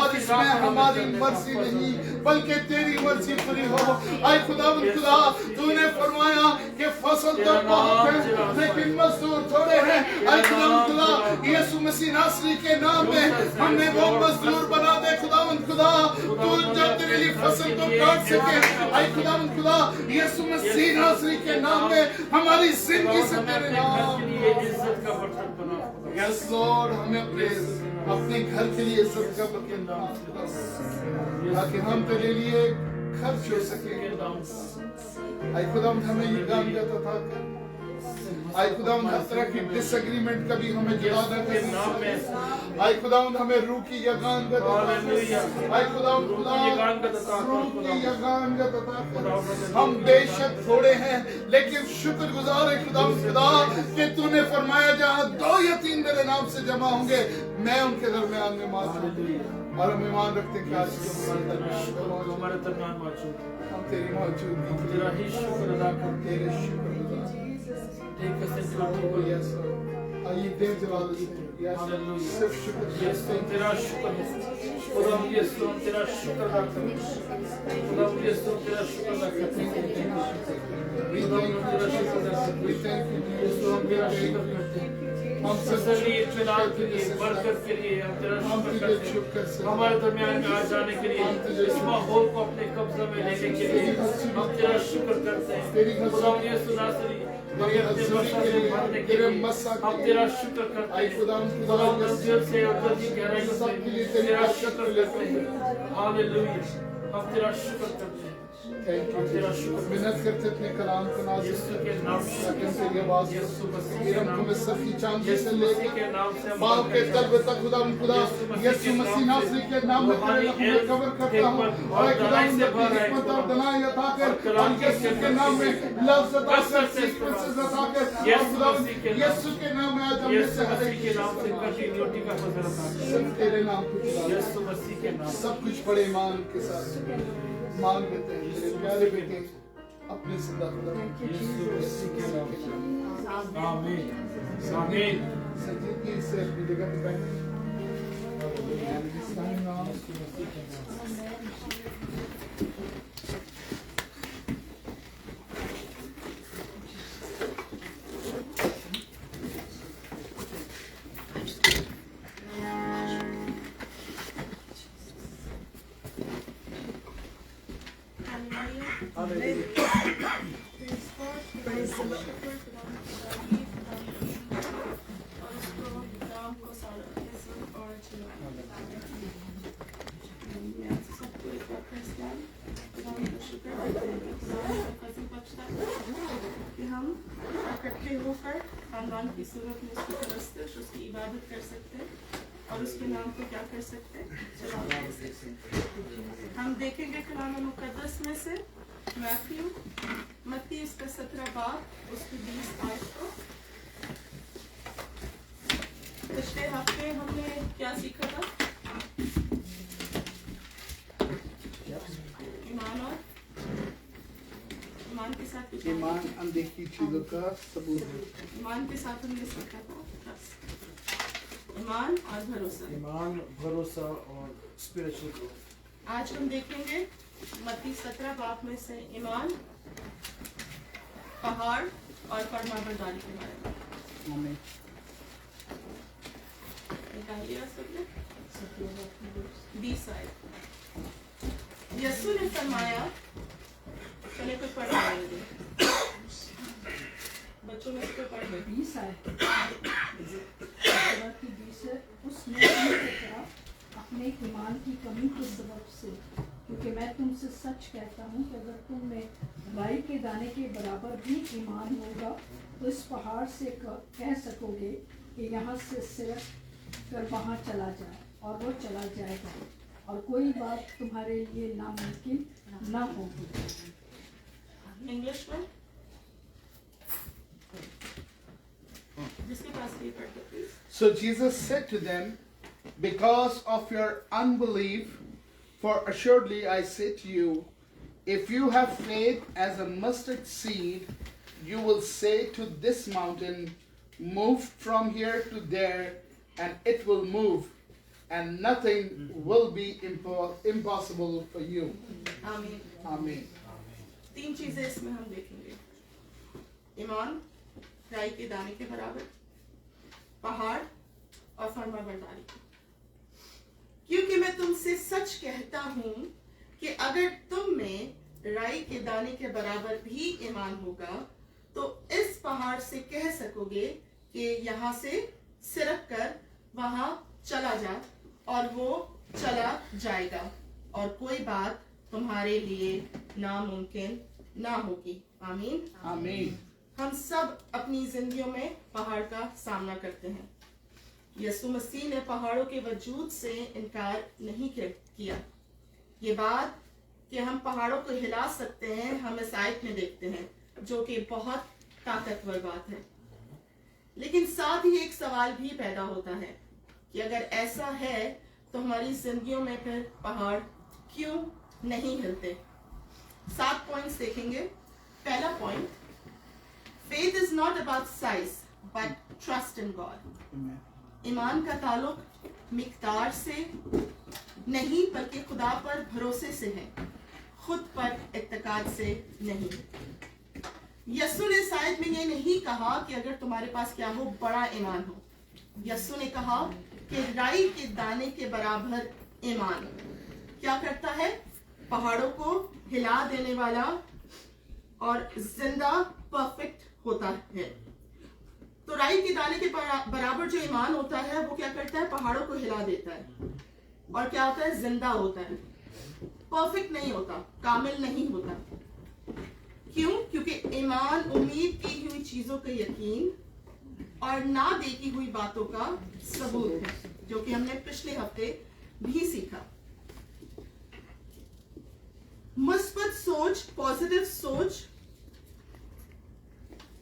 और इसमें हमारी मर्जी नहीं बल्कि तेरी मर्जी पूरी हो आए खुदा तूने फरमाया कि फसल तो बहुत है लेकिन मजदूर थोड़े हैं आए खुदा यीशु मसीह नासरी के नाम में हमें वो मजदूर बना दे खुदा तू जो तेरे लिए फसल को काट सके आए खुदा यीशु मसीह नासरी के नाम में हमारी जिंदगी से तेरे नाम यस लॉर्ड हमें अपने घर के लिए इज्जत का बर्तन ताकि हम तेरे लिए खर्च हो सके आए खुदा हमें ये काम करता था आए खुदा हर तरह की डिसएग्रीमेंट कभी हमें जुड़ा न करे आए खुदा हमें रूह की यगान का आए खुदा रूह की यगान का हम बेशक थोड़े हैं लेकिन शुक्रगुजार है खुदा कि तूने फरमाया जहाँ 2 या 3 मेरे नाम से जमा होंगे मैं उनके दरमियान में मौजूद और हम ईमान रखते कि आज हमारे दरमियान मौजूद हम तेरी मौजूदगी तेरा ही शुक्र अदा करते तेरे शुक्रगुजार आइए देव जवाब सिर्फ शुक्र तेरा शुक्र खुदा यीशु तेरा शुक्र अदा करते खुदा यीशु तेरा शुक्र अदा करते we thank you यीशु हम तेरा शुक्र करते हम ससली इत्मीनान के लिए बरकत के लिए हम तेरा शुक्र करते हमारे दरमियान में आ जाने के लिए इस माहौल को अपने कब्जे में लेने के लिए हम तेरा शुक्र करते हैं खुदा यीशु नासरी हम तेरा शुक्र करते हैं खुदा दिल से और दिल की गहराइयों से तेरा शुक्र करते हैं हालेलुया हम तेरा शुक्र करते हैं हम तेरा शुक्र मिन्नत करते अपने कलाम को नाज़िल के नाम से तेरी आवाज़ यीशु मसीह हम में सभी चांदी से लेकर बाप के तलब तक खुदा यीशु मसीह नासरी के नाम में तेरे कवर करता हूँ और खुदा हिम्मत और दनाई अता कर और यीशु के नाम में लफ्ज़ अता कर सीक्वेंसेस अता कर और खुदा यीशु के नाम में आज हम से हर एक के नाम से कंटिन्यूटी का फजल अता कर तेरे नाम को यीशु मसीह के नाम सब कुछ बड़े ईमान के साथ मांग लेते हैं तेरे प्यारे बेटे अपने जिंदा खुदा यीशु मसीह के नाम में आमीन आमीन सच्ची से अपनी जगह पे बैठे की सूरत में उसकी परस्तिश उसकी इबादत कर सकते हैं और उसके नाम को क्या कर सकते हैं जलाल कर सकते हैं। हम देखेंगे कलाम मुकद्दस में से मत्ती उसका 17 बाब उसकी 20 आयत को। पिछले हफ्ते हमने क्या सीखा था? ईमान और ईमान अनदेखी चीजों का सबूत है। ईमान के साथ हमने सीखा था trust. ईमान और भरोसा। ईमान, भरोसा और स्पिरिचुअल ग्रोथ। आज हम देखेंगे मत्ती 17 बाब में से ईमान, पहाड़ और फरमाबरदारी के बारे में। आमीन। निकाल लिया सबने? 20 आयत। यीशु ने फरमाया, चले कोई पढ़ लेंगे, बच्चों में से कोई पढ़ लेंगे। 20 आए की 20 है। उसने उनसे कहा, अपने ईमान की कमी के सबब से, क्योंकि मैं तुमसे सच कहता हूँ कि अगर तुम में राई के दाने के बराबर भी ईमान होगा तो इस पहाड़ से कह सकोगे कि यहाँ से सिरक कर वहाँ चला जाए और वो चला जाएगा, और कोई बात तुम्हारे लिए नामुमकिन ना होगी। इंग्लिश में जिसके पास ये पढ़ दो please. So Jesus said to them, because of your unbelief, for assuredly I say to you, if you have faith as a mustard seed, you will say to this mountain, move from here to there, and it will move, and nothing will be impossible for you. आमीन। Amen. 3 चीजें इसमें हम देखेंगे। ईमान, राई के दाने के बराबर, पहाड़ और फरमाबरदारी। क्योंकि मैं तुमसे सच कहता हूँ कि अगर तुम में राई के दाने के बराबर भी ईमान होगा तो इस पहाड़ से कह सकोगे कि यहाँ से सिरक कर वहाँ चला जा, और वो चला जाएगा, और कोई बात तुम्हारे लिए नामुमकिन ना होगी। आमीन। Amen. हम सब अपनी जिंदगियों में पहाड़ का सामना करते हैं। यीशु मसीह ने पहाड़ों के वजूद से इनकार नहीं किया। ये बात कि हम पहाड़ों को हिला सकते हैं हम इस आयत में देखते हैं, जो कि बहुत ताकतवर बात है। लेकिन साथ ही एक सवाल भी पैदा होता है कि अगर ऐसा है तो हमारी जिंदगियों में फिर पहाड़ क्यों नहीं हिलते। 7 पॉइंट्स देखेंगे। पहला point, faith is not about size but trust in God. Amen. ईमान का ताल्लुक मिकदार से नहीं बल्कि खुदा पर भरोसे से है, खुद पर इत्तेकाद से नहीं। यीशु ने शायद में ये नहीं कहा कि अगर तुम्हारे पास क्या हो, बड़ा ईमान हो। यीशु ने कहा कि राई के दाने के बराबर ईमान क्या करता है, पहाड़ों को हिला देने वाला और जिंदा परफेक्ट होता है। तो राई के दाने के बराबर जो ईमान होता है वो क्या करता है, पहाड़ों को हिला देता है, और क्या होता है, जिंदा होता है। परफेक्ट नहीं होता, कामिल नहीं होता। क्यों? क्योंकि ईमान उम्मीद की हुई चीजों का यकीन और ना देखी हुई बातों का सबूत है, जो कि हमने पिछले हफ्ते भी सीखा। मुस्बत सोच, पॉजिटिव सोच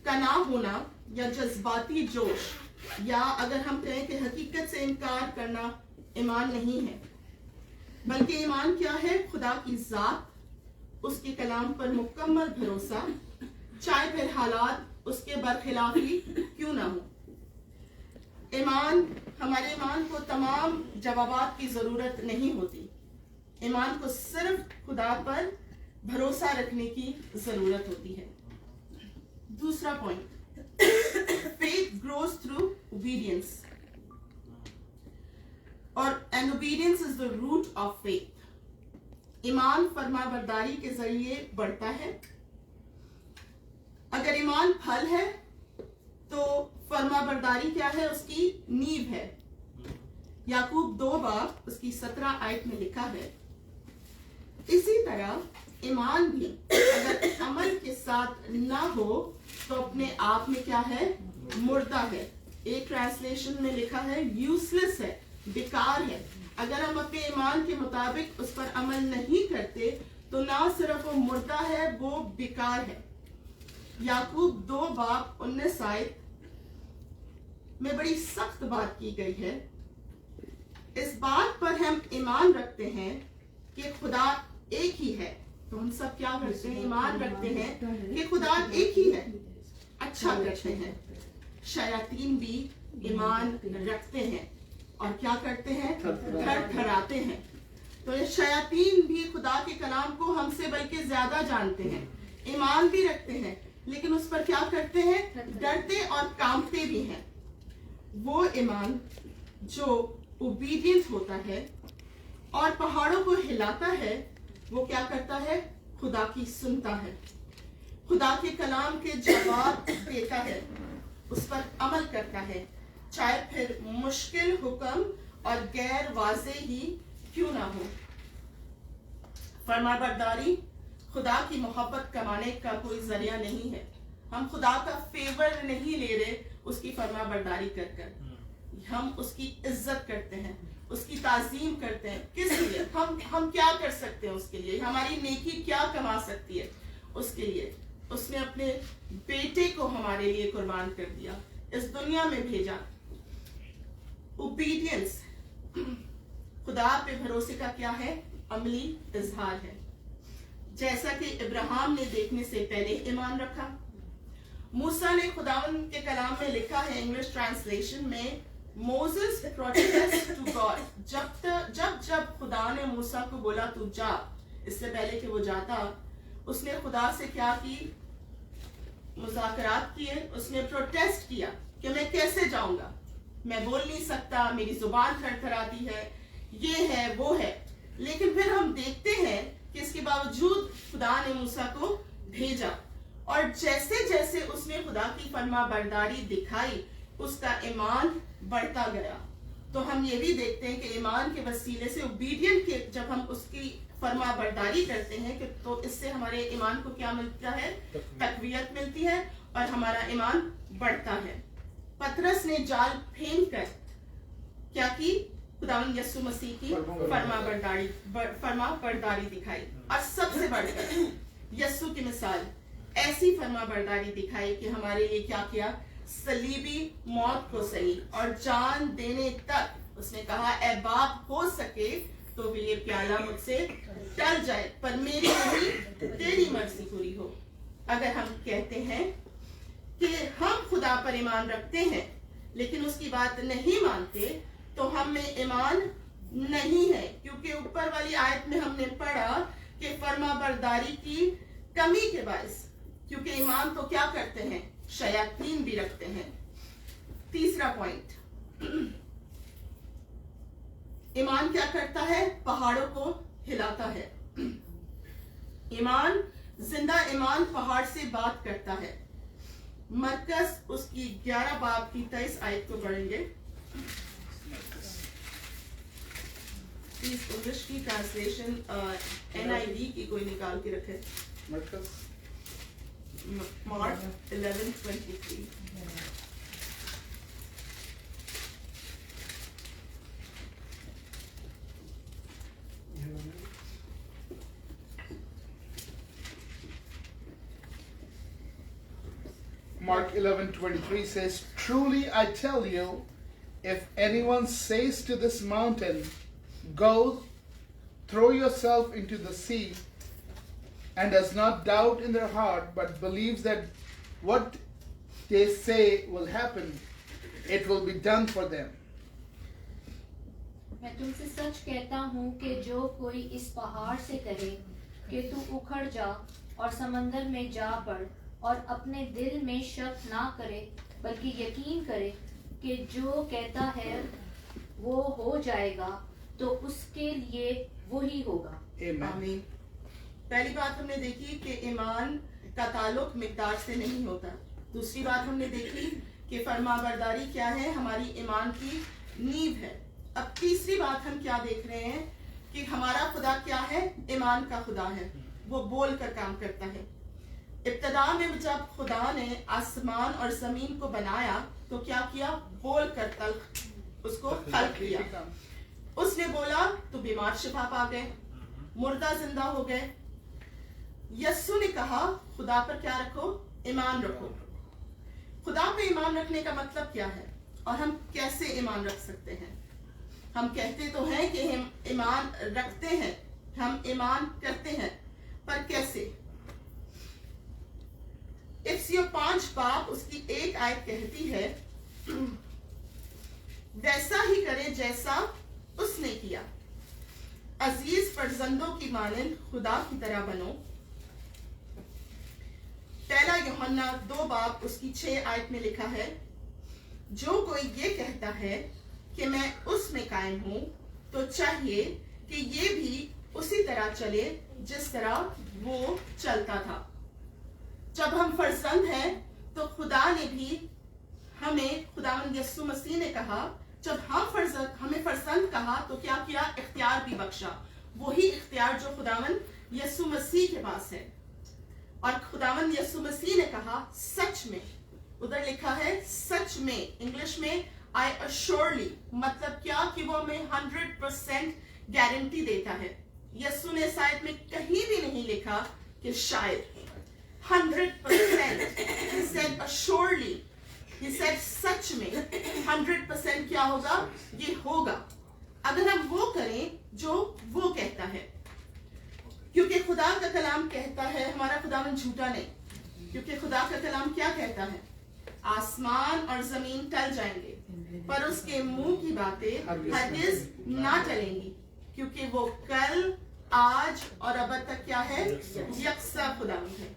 का ना होना या जज्बाती जोश, या अगर हम कहें कि हकीकत से इनकार करना ईमान नहीं है, बल्कि ईमान क्या है, खुदा की जात, उसके कलाम पर मुकम्मल भरोसा, चाहे फिर हालात उसके बरखिलाफ ही क्यों ना हो। हमारे ईमान को तमाम जवाबात की जरूरत नहीं होती। ईमान को सिर्फ खुदा पर भरोसा रखने की जरूरत होती है। दूसरा point, faith grows through obedience, और and obedience is the root of faith. ईमान फरमाबरदारी के जरिए बढ़ता है। अगर ईमान फल है तो फरमाबरदारी क्या है, उसकी नींव है। याकूब 2 बाब उसकी 17 आयत में लिखा है। इसी तरह ईमान भी अगर अमल के साथ ना हो तो अपने आप में क्या है, मुर्दा है। एक ट्रांसलेशन में लिखा है यूजलेस है, बेकार है। अगर हम अपने ईमान के मुताबिक उस पर अमल नहीं करते तो ना सिर्फ वो मुर्दा है, वो बेकार है। याकूब 2 बाब 19 आयत में बड़ी सख्त बात की गई है। इस बात पर हम ईमान रखते हैं कि खुदा एक ही है, तो हम सब क्या करते हैं? ईमान रखते हैं कि खुदा एक ही है, अच्छा करते हैं। शयातीन भी ईमान रखते हैं और क्या करते हैं? थरथराते हैं। तो ये शयातीन भी खुदा के कलाम को हमसे बल्कि ज्यादा जानते हैं, ईमान भी रखते हैं, लेकिन उस पर क्या करते हैं? डरते और कांपते भी हैं। वो ईमान जो ओबीडियंट होता है और पहाड़ों को हिलाता है, वो क्या करता है? खुदा की सुनता है, खुदा के कलाम के जवाब देता है, उस पर अमल करता है, चाहे फिर मुश्किल हुक्म और गैर वाज़े ही क्यों ना हो। फरमाबरदारी खुदा की मोहब्बत कमाने का कोई जरिया नहीं है। हम खुदा का फेवर नहीं ले रहे उसकी फरमाबरदारी कर कर, हम उसकी इज्जत करते हैं, उसकी ताजीम करते हैं। किस लिए? हम क्या कर सकते हैं उसके लिए? हमारी नेकी क्या कमा सकती है उसके लिए? उसने अपने बेटे को हमारे लिए कुर्बान कर दिया, इस दुनिया में भेजा। ओबीडियंस खुदा पे भरोसे का क्या है? अमली इजहार है। जैसा कि इब्राहिम ने देखने से पहले ईमान रखा, मूसा ने खुदावन के कलाम में लिखा है, इंग्लिश ट्रांसलेशन में, मोसेस प्रोटेस्ट टू गॉड। जब खुदा ने मूसा को बोला तू जा, इससे पहले कि वो जाता, उसने खुदा से क्या की? मुज़ाकरात किए। उसने प्रोटेस्ट किया कि मैं कैसे जाऊंगा, मैं बोल नहीं सकता, मेरी जुबान थरथराती है, ये है वो है। लेकिन फिर हम देखते हैं कि इसके बावजूद खुदा ने मूसा को भेजा, और जैसे जैसे उसने खुदा की फरमा बरदारी दिखाई, उसका ईमान बढ़ता गया। तो हम ये भी देखते हैं कि ईमान के वसीले से ओबीडियंट के जब हम उसकी फरमा बरदारी करते हैं कि तो इससे हमारे ईमान को क्या मिलता है? तकवीयत मिलती है और हमारा ईमान बढ़ता है। पतरस ने जाल फेंक कर क्या की? खुदावंद यीशु मसीह की फरमा बरदारी दिखाई। और सबसे बढ़कर यीशु की मिसाल ऐसी फरमा बरदारी दिखाई कि हमारे लिए क्या किया? सलीबी मौत को सही और जान देने तक उसने कहा, ए बाप, हो सके तो भी ये प्याला मुझसे टल जाए, पर मेरी नहीं तेरी मर्जी पूरी हो। अगर हम कहते हैं कि हम खुदा पर ईमान रखते हैं लेकिन उसकी बात नहीं मानते, तो हम में ईमान नहीं है, क्योंकि ऊपर वाली आयत में हमने पढ़ा कि फरमा बरदारी की कमी के बायस, क्योंकि ईमान तो क्या करते हैं? शयातीन भी रखते हैं। तीसरा पॉइंट, ईमान क्या करता है? पहाड़ों को हिलाता है। ईमान, जिंदा ईमान पहाड़ से बात करता है। मरकस उसकी 11 बाब की 23 आयत को पढ़ेंगे। प्लीज इंग्लिश की ट्रांसलेशन NIV की कोई निकाल के रखे। Mark 11:23। Mark 11:23 says, "Truly I tell you, if anyone says to this mountain, go, throw yourself into the sea, and does not doubt in their heart, but believes that what they say will happen, it will be done for them." मैं तुमसे सच कहता हूँ कि जो कोई इस पहाड़ से कहे कि तू उखड़ जा और समंदर में जा पड़, और अपने दिल में शक ना करे बल्कि यकीन करे कि जो कहता है वो हो जाएगा, तो उसके लिए वही होगा। आमीन। पहली बात हमने देखी कि ईमान का ताल्लुक मिकदार से नहीं होता। दूसरी बात हमने देखी कि फरमाबरदारी क्या है? हमारी ईमान की नींव है। अब तीसरी बात हम क्या देख रहे हैं कि हमारा खुदा क्या है? ईमान का खुदा है, वो बोल कर काम करता है। इब्तदा में जब खुदा ने आसमान और जमीन को बनाया तो क्या किया? बोल कर उसको खल्क किया। उसने बोला तो बीमार शिफा पा गए, मुर्दा जिंदा हो गए। यस्सु ने कहा खुदा पर क्या रखो? ईमान रखो। खुदा पे ईमान रखने का मतलब क्या है और हम कैसे ईमान रख सकते हैं? हम कहते तो हैं कि हम ईमान रखते हैं, हम ईमान करते हैं, पर कैसे? इफिसियों 5 बाब उसकी 1 आयत कहती है, वैसा ही करे जैसा उसने किया। अजीज फर्जंदों की मानंद खुदा की तरह बनो। पहला यूहन्ना 2 बाब उसकी 6 आयत में लिखा है, जो कोई ये कहता है कि मैं उसमें कायम हूं, तो चाहिए कि ये भी उसी तरह चले जिस तरह वो चलता था। जब हम फर्जंद हैं तो खुदा ने भी हमें, खुदावंद यीशु मसीह ने कहा, जब हमें फर्जंद कहा तो क्या किया? इख्तियार भी बख्शा। वही इख्तियार जो खुदावंद यीशु मसीह के पास है। और खुदावंद यीशु मसीह ने कहा सच में, उधर लिखा है सच में, इंग्लिश में आई अश्योरली, मतलब क्या? कि वो हमें 100% गारंटी देता है। यीशु ने इस आयत में कहीं भी नहीं लिखा कि शायद, 100%। He said assuredly, he said सच में 100% क्या होगा? ये होगा अगर हम वो करें जो वो कहता है। क्योंकि खुदा का कलाम कहता है, हमारा खुदावन झूठा नहीं। क्योंकि खुदा का कलाम क्या कहता है? आसमान और जमीन टल जाएंगे पर उसके मुंह की बातें हरगिज ना टलेंगी, क्योंकि वो कल, आज और अब तक क्या है? यकसा खुदावन है।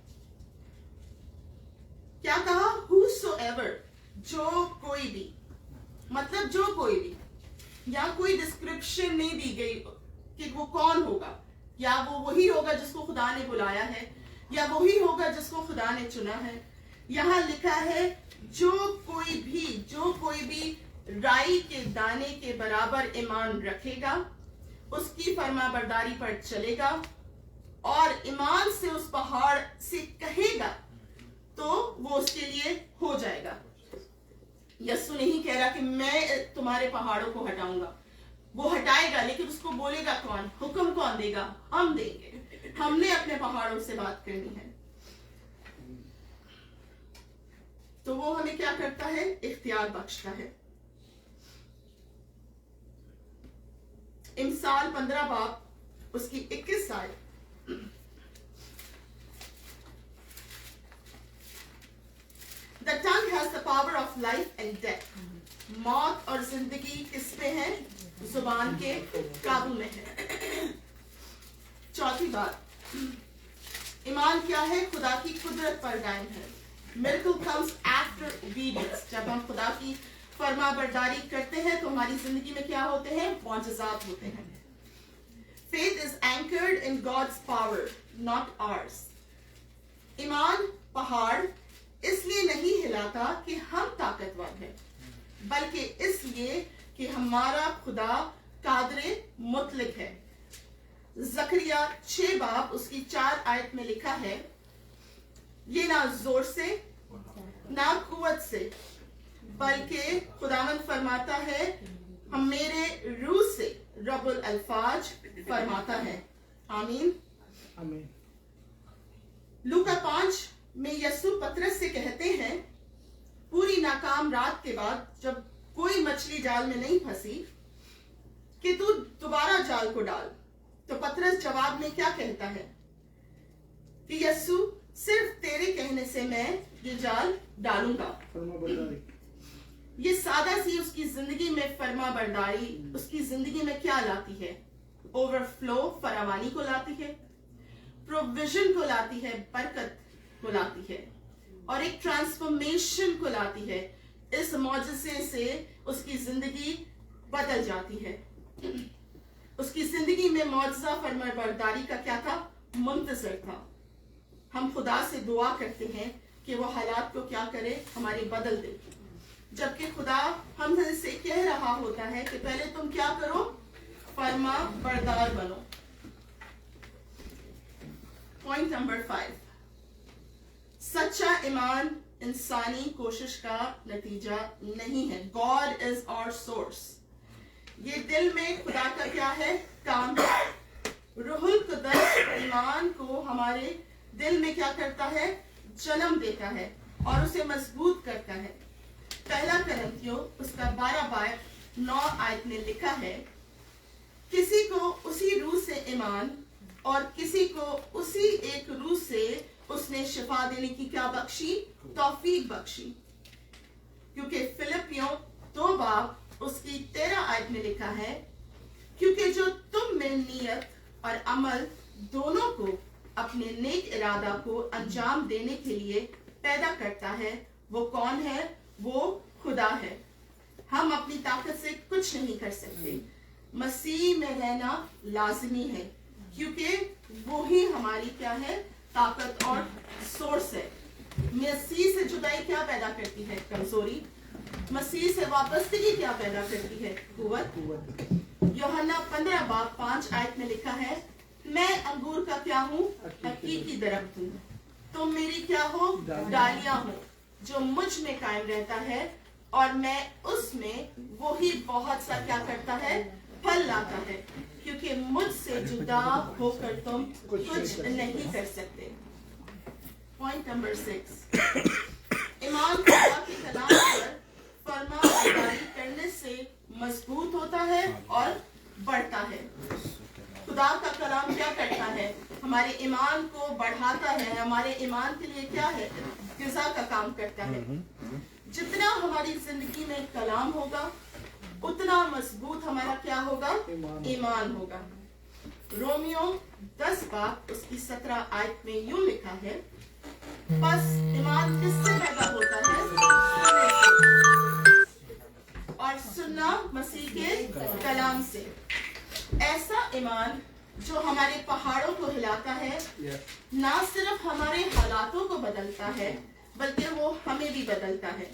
क्या कहा? whosoever, जो कोई भी, मतलब जो कोई भी। या कोई डिस्क्रिप्शन नहीं दी गई कि वो कौन होगा, या वो वही होगा जिसको खुदा ने बुलाया है, या वही होगा जिसको खुदा ने चुना है। यहाँ लिखा है जो कोई भी राई के दाने के बराबर ईमान रखेगा, उसकी फरमाबरदारी पर चलेगा और ईमान से उस पहाड़ से कहेगा तो वो उसके लिए हो जाएगा। यीशु नहीं कह रहा कि मैं तुम्हारे पहाड़ों को हटाऊंगा, वो हटाएगा, लेकिन उसको बोलेगा कौन? हुक्म कौन देगा? हम देंगे। हमने अपने पहाड़ों से बात करनी है। तो वो हमें क्या करता है? इख्तियार बख्शता है। इमसाल 15 बाब उसकी 21 आयत, The tongue has the power of life and death. मौत और जिंदगी किस पे है? जुबान के काबू में है। चौथी बात, ईमान क्या है? खुदा की कुदरत पर कायम है। Miracle comes after obedience. जब हम खुदा की फरमाबरदारी करते हैं तो हमारी जिंदगी में क्या होते हैं? मौजज़ात होते हैं। Faith is anchored in God's power, not ours. ईमान पहाड़ इसलिए नहीं हिलाता कि हम ताकतवर हैं, बल्कि इसलिए कि हमारा खुदा कादरे मुतलक है। जकरिया 6 बाब उसकी 4 आयत में लिखा है, ये ना जोर से ना कुवत से, बल्कि खुदावंद फरमाता है हम मेरे रूह से, रब्बुल अल्फाज फरमाता है। आमीन आमीन। लूका 5 में यीशु पतरस से कहते हैं, पूरी नाकाम रात के बाद जब कोई मछली जाल में नहीं फंसी, कि तू दोबारा जाल को डाल। तो पतरस जवाब में क्या कहता है कि यीशु सिर्फ तेरे कहने से मैं ये जाल डालूंगा। ये सादा सी उसकी जिंदगी में फरमाबरदारी उसकी जिंदगी में क्या लाती है? ओवरफ्लो, फरावानी को लाती है, प्रोविजन को लाती है, बरकत को लाती है और एक ट्रांसफॉर्मेशन को लाती है। इस मौजज़े से उसकी जिंदगी बदल जाती है। उसकी जिंदगी में मौजज़ा फरमाबरदारी का क्या था? मुंतज़र था। हम खुदा से दुआ करते हैं कि वो हालात को क्या करे? हमारे बदल दे, जबकि खुदा हमसे कह रहा होता है कि पहले तुम क्या करो? फरमा बरदार बनो। पॉइंट नंबर 5, सच्चा ईमान इंसानी कोशिश का नतीजा नहीं है। God is our source. ये दिल में खुदा का क्या है? काम है। रूहुल कुद्दस ईमान को हमारे दिल में क्या करता है? जन्म देता है और उसे मजबूत करता है। पहला करंथियों उसका 12 बाब 9 आयत में लिखा है, किसी को उसी रूह से ईमान और किसी को उसी एक रूह से उसने शिफा देने की क्या बख्शी? तौफीक बख्शी। क्योंकि फिलिपियों 2 बाब उसकी 13 आयत में लिखा है, क्योंकि जो तुम में नियत और अमल दोनों को अपने नेक इरादा को अंजाम देने के लिए पैदा करता है, वो कौन है? वो खुदा है। हम अपनी ताकत से कुछ नहीं कर सकते। मसीह में रहना लाजमी है, क्योंकि वो ही हमारी क्या है? ताकत और सोर्स है। मसीह से जुदाई क्या पैदा करती है? कमजोरी। मसीह से वापसगी क्या पैदा करती है? कुव्वत। यूहन्ना 15 बाब 5 आयत में लिखा है, मैं अंगूर का क्या हूँ? हकीकी दरख्त हूँ, तुम मेरी क्या हो? डालियां हो। जो मुझ में कायम रहता है और मैं उसमें, वो ही बहुत सा क्या करता है? फल लाता है, क्योंकि मुझसे जुदा होकर तुम कुछ नहीं कर सकते। पॉइंट नंबर 6, ईमान खुदा के कलाम पर फरमाबरदारी करने से मजबूत होता है और बढ़ता है। खुदा का कलाम क्या करता है? हमारे ईमान को बढ़ाता है, हमारे ईमान के लिए क्या है? ग़िज़ा का काम करता है। जितना हमारी जिंदगी में कलाम होगा, उतना मजबूत हमारा क्या होगा? ईमान होगा। रोमियो 10 बाब उसकी 17 आयत में यूं लिखा है, बस ईमान किससे पैदा होता है? सुनने से, और सुनना मसीह के कलाम से। ऐसा ईमान जो हमारे पहाड़ों को हिलाता है, ना सिर्फ हमारे हालातों को बदलता है, बल्कि वो हमें भी बदलता है।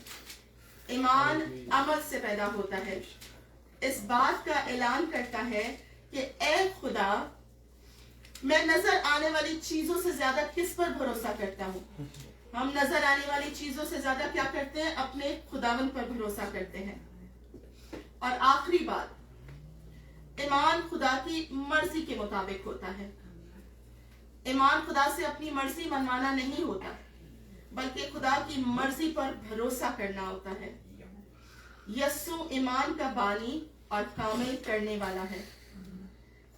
ईमान अमल से पैदा होता है। इस बात का ऐलान करता है कि ए खुदा, मैं नजर आने वाली चीजों से ज्यादा किस पर भरोसा करता हूँ? हम नजर आने वाली चीजों से ज्यादा क्या करते हैं? अपने खुदावन पर भरोसा करते हैं। और आखिरी बात, ईमान खुदा की मर्जी के मुताबिक होता है। ईमान खुदा से अपनी मर्जी मनवाना नहीं होता, बल्कि खुदा की मर्जी पर भरोसा करना होता है। यस्सु ईमान का बानी और कामिल करने वाला है।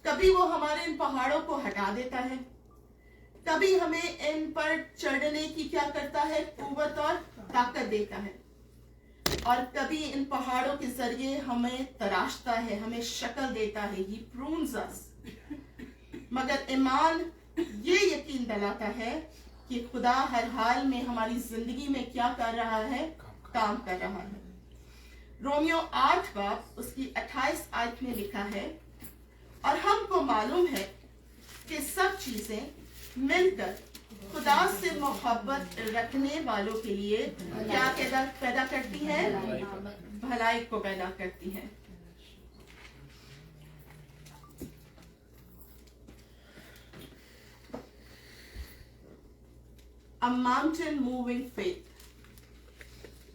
कभी वो हमारे इन पहाड़ों को हटा देता है, कभी हमें इन पर चढ़ने की क्या करता है? कुव्वत और ताकत देता है, और कभी इन पहाड़ों के जरिए हमें तराशता है, हमें शक्ल देता है। He prunes us। मगर ईमान ये यकीन दिलाता है कि खुदा हर हाल में हमारी जिंदगी में क्या कर रहा है? काम कर रहा है। रोमियो 8 बाब उसकी 28 आयत में लिखा है, और हमको मालूम है कि सब चीजें मिलकर खुदा से मोहब्बत रखने वालों के लिए क्या पैदा करती है? भलाई को पैदा करती है। A mountain moving faith।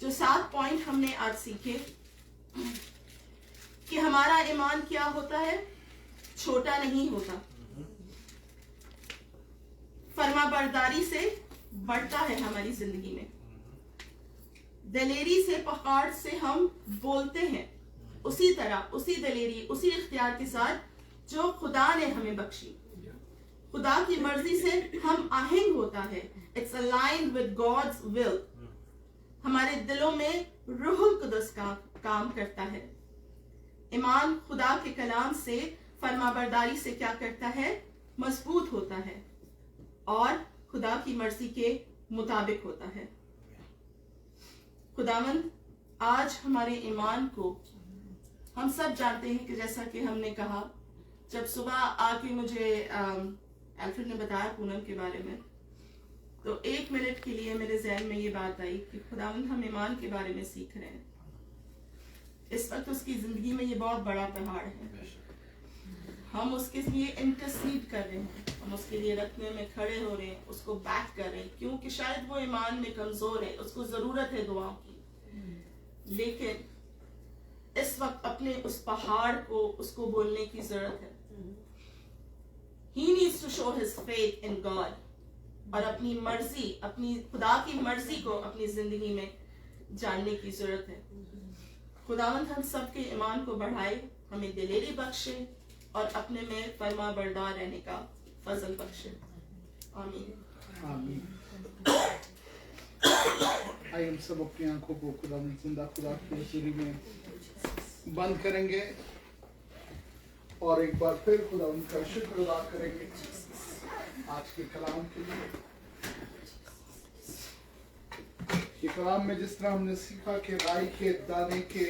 जो 7 पॉइंट हमने आज सीखे कि हमारा ईमान क्या होता है? छोटा नहीं होता, फरमाबरदारी से बढ़ता है हमारी जिंदगी में। दलेरी से पहाड़ से हम बोलते हैं, उसी तरह, उसी दलेरी, उसी इख्तियार के साथ जो खुदा ने हमें बख्शी। खुदा की मर्जी से हम आहंग होता है। It's aligned with God's will. हमारे दिलों में रूहुल कुदस का काम करता है। ईमान खुदा के कलाम से, फरमाबरदारी से क्या करता है? मजबूत होता है और खुदा की मर्जी के मुताबिक होता है। खुदावंद आज हमारे ईमान को, हम सब जानते हैं कि जैसा कि हमने कहा, जब सुबह आके मुझे एल्फ्रेड ने बताया पूनम के बारे में, तो 1 मिनट के लिए मेरे ज़हन में ये बात आई कि खुदावंद हम ईमान के बारे में सीख रहे हैं। इस वक्त उसकी जिंदगी में ये बहुत बड़ा पहाड़ है। हम उसके लिए इंटरसीड कर रहे हैं, हम उसके लिए रखने में खड़े हो रहे हैं, उसको बैक कर रहे हैं, क्योंकि शायद वो ईमान में कमजोर है, उसको जरूरत है दुआओं की। लेकिन इस वक्त अपने उस पहाड़ को उसको बोलने की जरूरत है। He needs to show his faith in God, और अपनी मर्जी, अपनी खुदा की मर्जी को अपनी जिंदगी में जानने की जरूरत है। खुदावंद हम सबके ईमान को बढ़ाए, हमें दिलेरी बख्शे और अपने में फरमा बरदार रहने का फजल बख्शे। आमीन। आमीन। आइए हम सब अपनी आंखों को खुदा जिंदा खुदा की हज़ूरी में बंद करेंगे और एक बार फिर खुदा उनका शुक्र अदा करेंगे आज के कलाम के लिए। ये कलाम में जिस तरह हमने सीखा कि राई के दाने के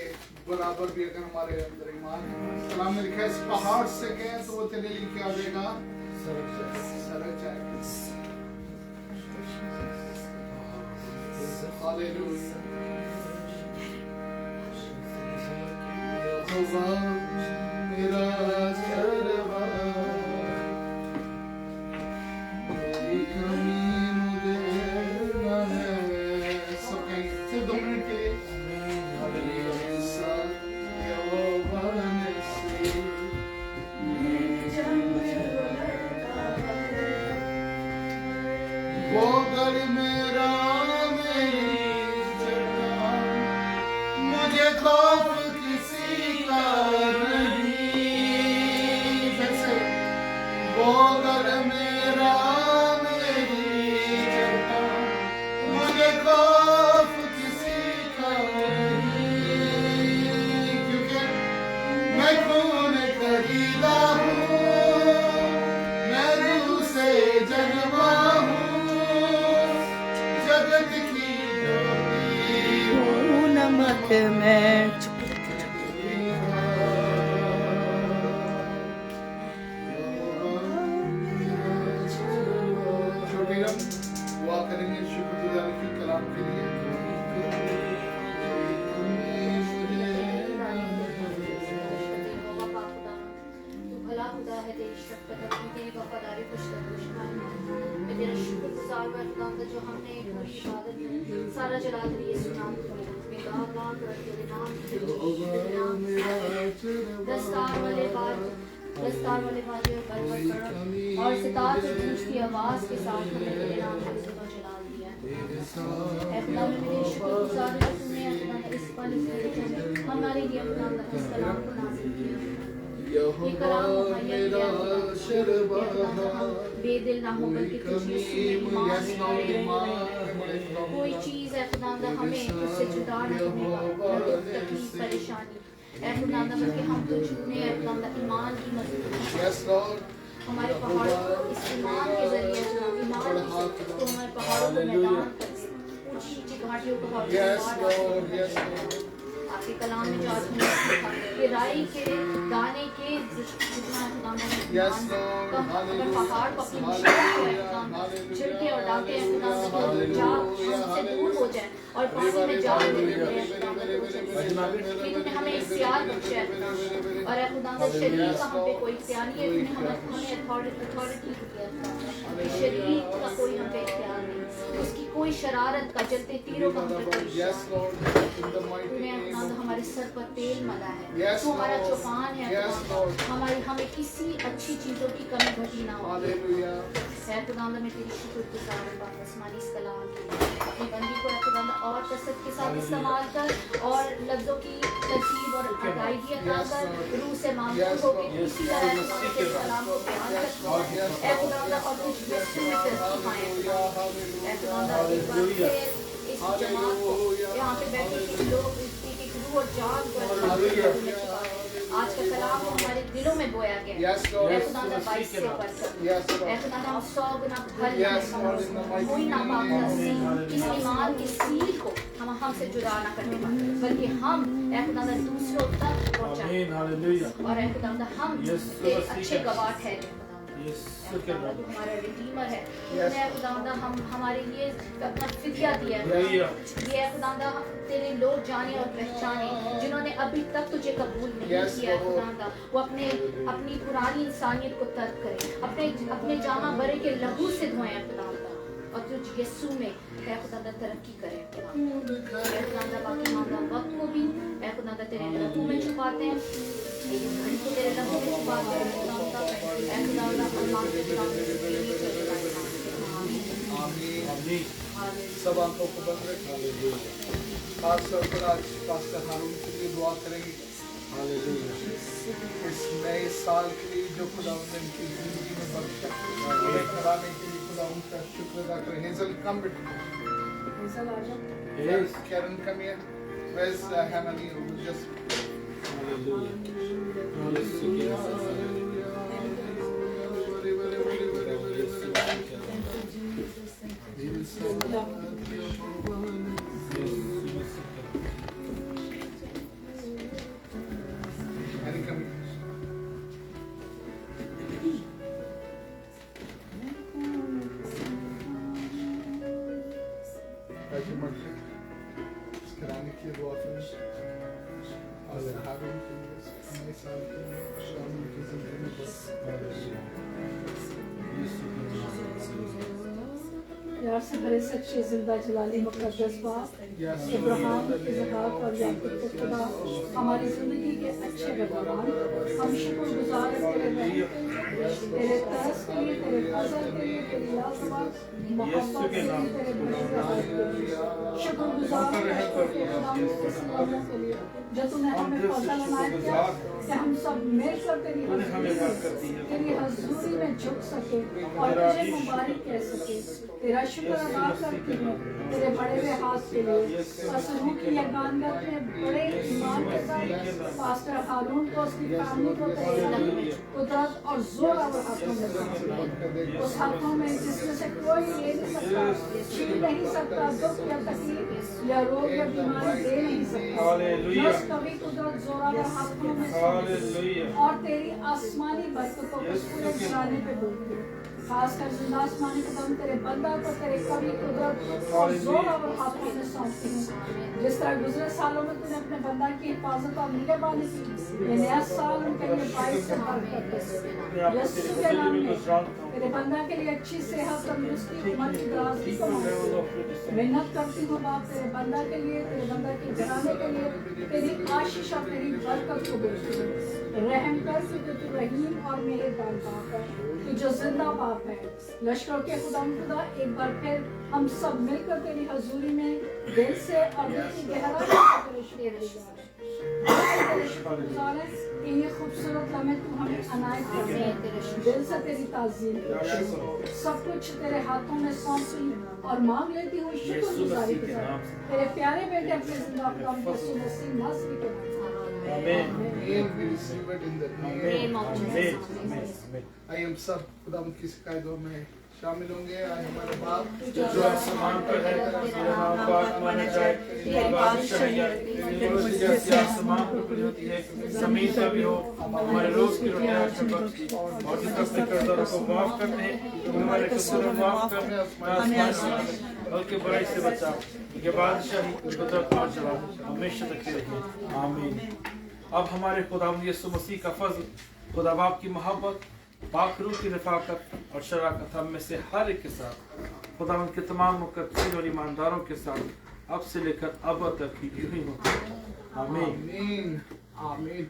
बराबर भी अगर हमारे अंदर ईमान है, कलाम में लिखा है इस पहाड़ से गए तो वो तेरे लिए क्या देगा, सरक जाएगा। हालेलुया। यहोवा मेरा चरवा, कोई कमी मुझे न है। सब कहेंगे सिर्फ 2 मिनट के लिए। हालेलुया। यहोवा ने से वो गढ़ मेरा मेरी चट्टान, मुझे खौफ किसी का नहीं। वो गढ़ मेरा मेरी चट्टान, मुझे खौफ किसी का नहीं। क्योंकि मैं खून खरीदा हूँ, मैं रूह से जन्मा हूँ, जगत की ज्योति हूँ। नमक में छोटी हम दुआ करेंगे शुक्रगुजारी की कलाम के लिए। तू भला खुदा है, तेरी शफ़क़त अपनी तेरी वफ़ादारी कुछ मैं तेरा शुक्रगुज़ार हूँ खुदा जो हमने पूरी इबादत में सारा जलाल तेरी यीशु नाम को मिला। मैं गान कर तेरे नाम की दस्तार वाले बाल और पर्वत पर और सितार से गूंजती आवाज के साथ हमने तेरे नाम को इज़्ज़त और जलाल दिया। ऐ खुदा मैं तेरे शुक्रगुज़ार हूँ तूने अपना इस पल हमारे लिए अपना इस कलाम को नाज़िल किया। ये कलाम मुहैया किया बेदिल ना हो बल्कि तुझ यीशु में ईमान ले कोई चीज़ है खुदावंद हमें तुझसे जुदा न करने वाली, न दुख तकलीफ परेशानी ऐ खुदावंद बल्कि हम तुझ में ऐ खुदावंद ईमान की मजबूती हमारे पहाड़ों को इस ईमान के जरिए ईमान तो हमारे पहाड़ों को मैदान कर ऊंची ऊंची घाटियों को आपके कलाम में जो आज हमने सीखा कि राई के दाने के जितना अगर पहाड़ को अपनी छिड़के और डाके जा हमसे दूर हो जाए और पानी में जा तूने हमें इख्तियार बख्शा है और खुदा शरीर का हम पे कोई इख्तियार नहीं है। तूने हमें अथॉरिटी दिया है, शरीर का कोई हम पे इख्तियार नहीं, उसकी कोई शरारत का जलते तीरों का हम पे कोई तूने हमारे सर पर तेल मला है, तो हमारा चौपान है हमारी हमें किसी अच्छी चीजों की कमी घटी ना हो। खुदावंद मैं तेरी शुक्रगुज़ार हूं आसमानी इस कलाम के लिए। अपनी बंदी को खुदावंद और कसरत के साथ इस्तेमाल कर और लफ्जों की तरतीब और अदायगी अता कर, रूह से मामूल हो के इसी तरह तेरे कलाम को बयान कर खुदावंद और कुछ यीशु में तरक्की पाएं। खुदावंद एक बार फिर इस जमात को यहाँ पे बैठे लोग और जान को आज का कलाम हमारे दिलों में बोया गया है। खुदावंद 22 से बढ़कर खुदावंद हम 100 गुना फल कोई नापाक सील इस ईमान की सील को हम हमसे जुदा ना करने पाए बल्कि हम खुदावंद दूसरों तक पहुंचाएं और खुदावंद हम तेरे अच्छे गवाह ठहरे। हमारा रिडीमर है खुदावंद हम हमारे लिए अपना फिदिया दिया है। ये खुदावंद तेरे लोग जाने और पहचाने जिन्होंने अभी तक तुझे कबूल नहीं किया खुदावंद वो अपनी पुरानी इंसानियत को तर्क करें, अपने जामा बरे के लहू से धोएं खुदावंद और तुझ यीशु में खुदावंद तरक्की करें। खुदावंद बाकी मामला वक्त को भी खुदावंद तेरे लहू में छुपाते हैं, घड़ी को तेरे लहू में छुपाते हैं खुदावंद सब आंखों को बंद रखें। खास तौर पर आज पास्टर हारून के लिए दुआ करेंगे। इस नए साल के लिए जो खुदा ने इनकी जिंदगी में बख्शा ये कराने के लिए खुदा उनका शुक्र अदा करें. Hazel, come with me. Hazel, आ जाओ. Yes. Karen, come here. Where's Hannah? We'll just कराने के लिए दुआ करें और हारून के लिए नए साल के लिए शामिल की जिंदगी में बस प्यार से भरे सच्चे जिंदा जलाली मुकद्दस बाप इब्राहिम इसहाक और याकूब के खुदा हमारी जिंदगी के अच्छे भगवान हम शुक्रगुजार हैं तेरे रहम तेरे तरस के लिए तेरे फजल के लिए तेरी लाजवाब मोहब्बत के लिए तेरे बड़े प्यार के लिए शुक्रगुजार हैं तेरे खुदा के लिए जो तूने हमें फजल अनायत किया कि हम सब मिलकर तेरी हजूरी में झुक सके और तुझे मुबारक कह सके. तेरा शुक्र अदा करती हूँ तेरे बड़े हुए हाथ के लिए. असलू की यगानत में बड़े ईमान के साथ पास्टर हारून को उसकी फैमिली को तेरे कुदरत और जोर और हाथों में उस हाथों में जिसमें से कोई ले नहीं सकता, छीन नहीं सकता, दुख या तकलीफ या रोग या बीमारी दे नहीं सकता. बस कभी कुदरत जोर और हाथों में और तेरी आसमानी बरकतों को पूरे घराने पे बोलती है. खासकर जिंदा आसमानी खुदा तेरे बंदा को तेरे कभी कुदरत और जोर और हाथों में सौंपती हूँ. जिस तरह गुजरे सालों में तूने अपने बंदा की हिफाजत और निगहबानी की, ये नया साल उनके लिए बाइस से बरकत है. यीशु के नाम में तेरे बंदा के लिए अच्छी सेहत, तंदुरुस्ती, उम्र की दराज़ी को मांगती हूँ. मेहनत करती हूँ बाप तेरे बंदा के लिए, तेरे बंदा के घराने के लिए तेरी आशीष और तेरी बरकत को देती हूँ. रहम कर क्योंकि तू रहीम और मेहरबान बाप है, तू जो जिंदा बाप है. लश्करों के खुदा एक बार फिर हम सब मिलकर तेरी हजूरी में दिल से और दिल की गहराई से तेरे शुक्रगुजार हैं कि ये खूबसूरत लम्हे तू हमें अनायत कर दिया. दिल से तेरी ताज़ीम सब कुछ तेरे हाथों में सौंपती और मांग लेती हूँ शुक्रगुजारी के साथ तेरे प्यारे बेटे अपने जिंदा खुदा यीशु मसीह नासरी के नाम. Amen. We receive it in the name of Jesus. आइए हम सब खुदा की शिकायतों में शामिल होंगे. आए हमारे बाप जो आसमान पर है, तेरा नाम पाक माना जाए, तेरी बादशाही आए, तेरी मर्जी जैसे आसमान पर पूरी होती है जमीन पर भी हो. हमारे रोज की रोटी आज हमें बख्श दी और जिस अपने कर्जदारों को माफ करते हैं हमारे कसूरों को माफ करने बल्कि बुराई से बचाओ. ये बादशाही कुदरत और जलाल हमेशा तक रहे. आमीन. अब हमारे खुदावंद यीशु मसीह का फजल, खुदा बाप की मोहब्बत, पाक रूह की रफाकत और शराकत हम में से हर एक के साथ, खुदावंद के तमाम मुकद्दसीन और ईमानदारों के साथ अब से लेकर अब तक ही यूं ही होती है. आमीन. आमीन.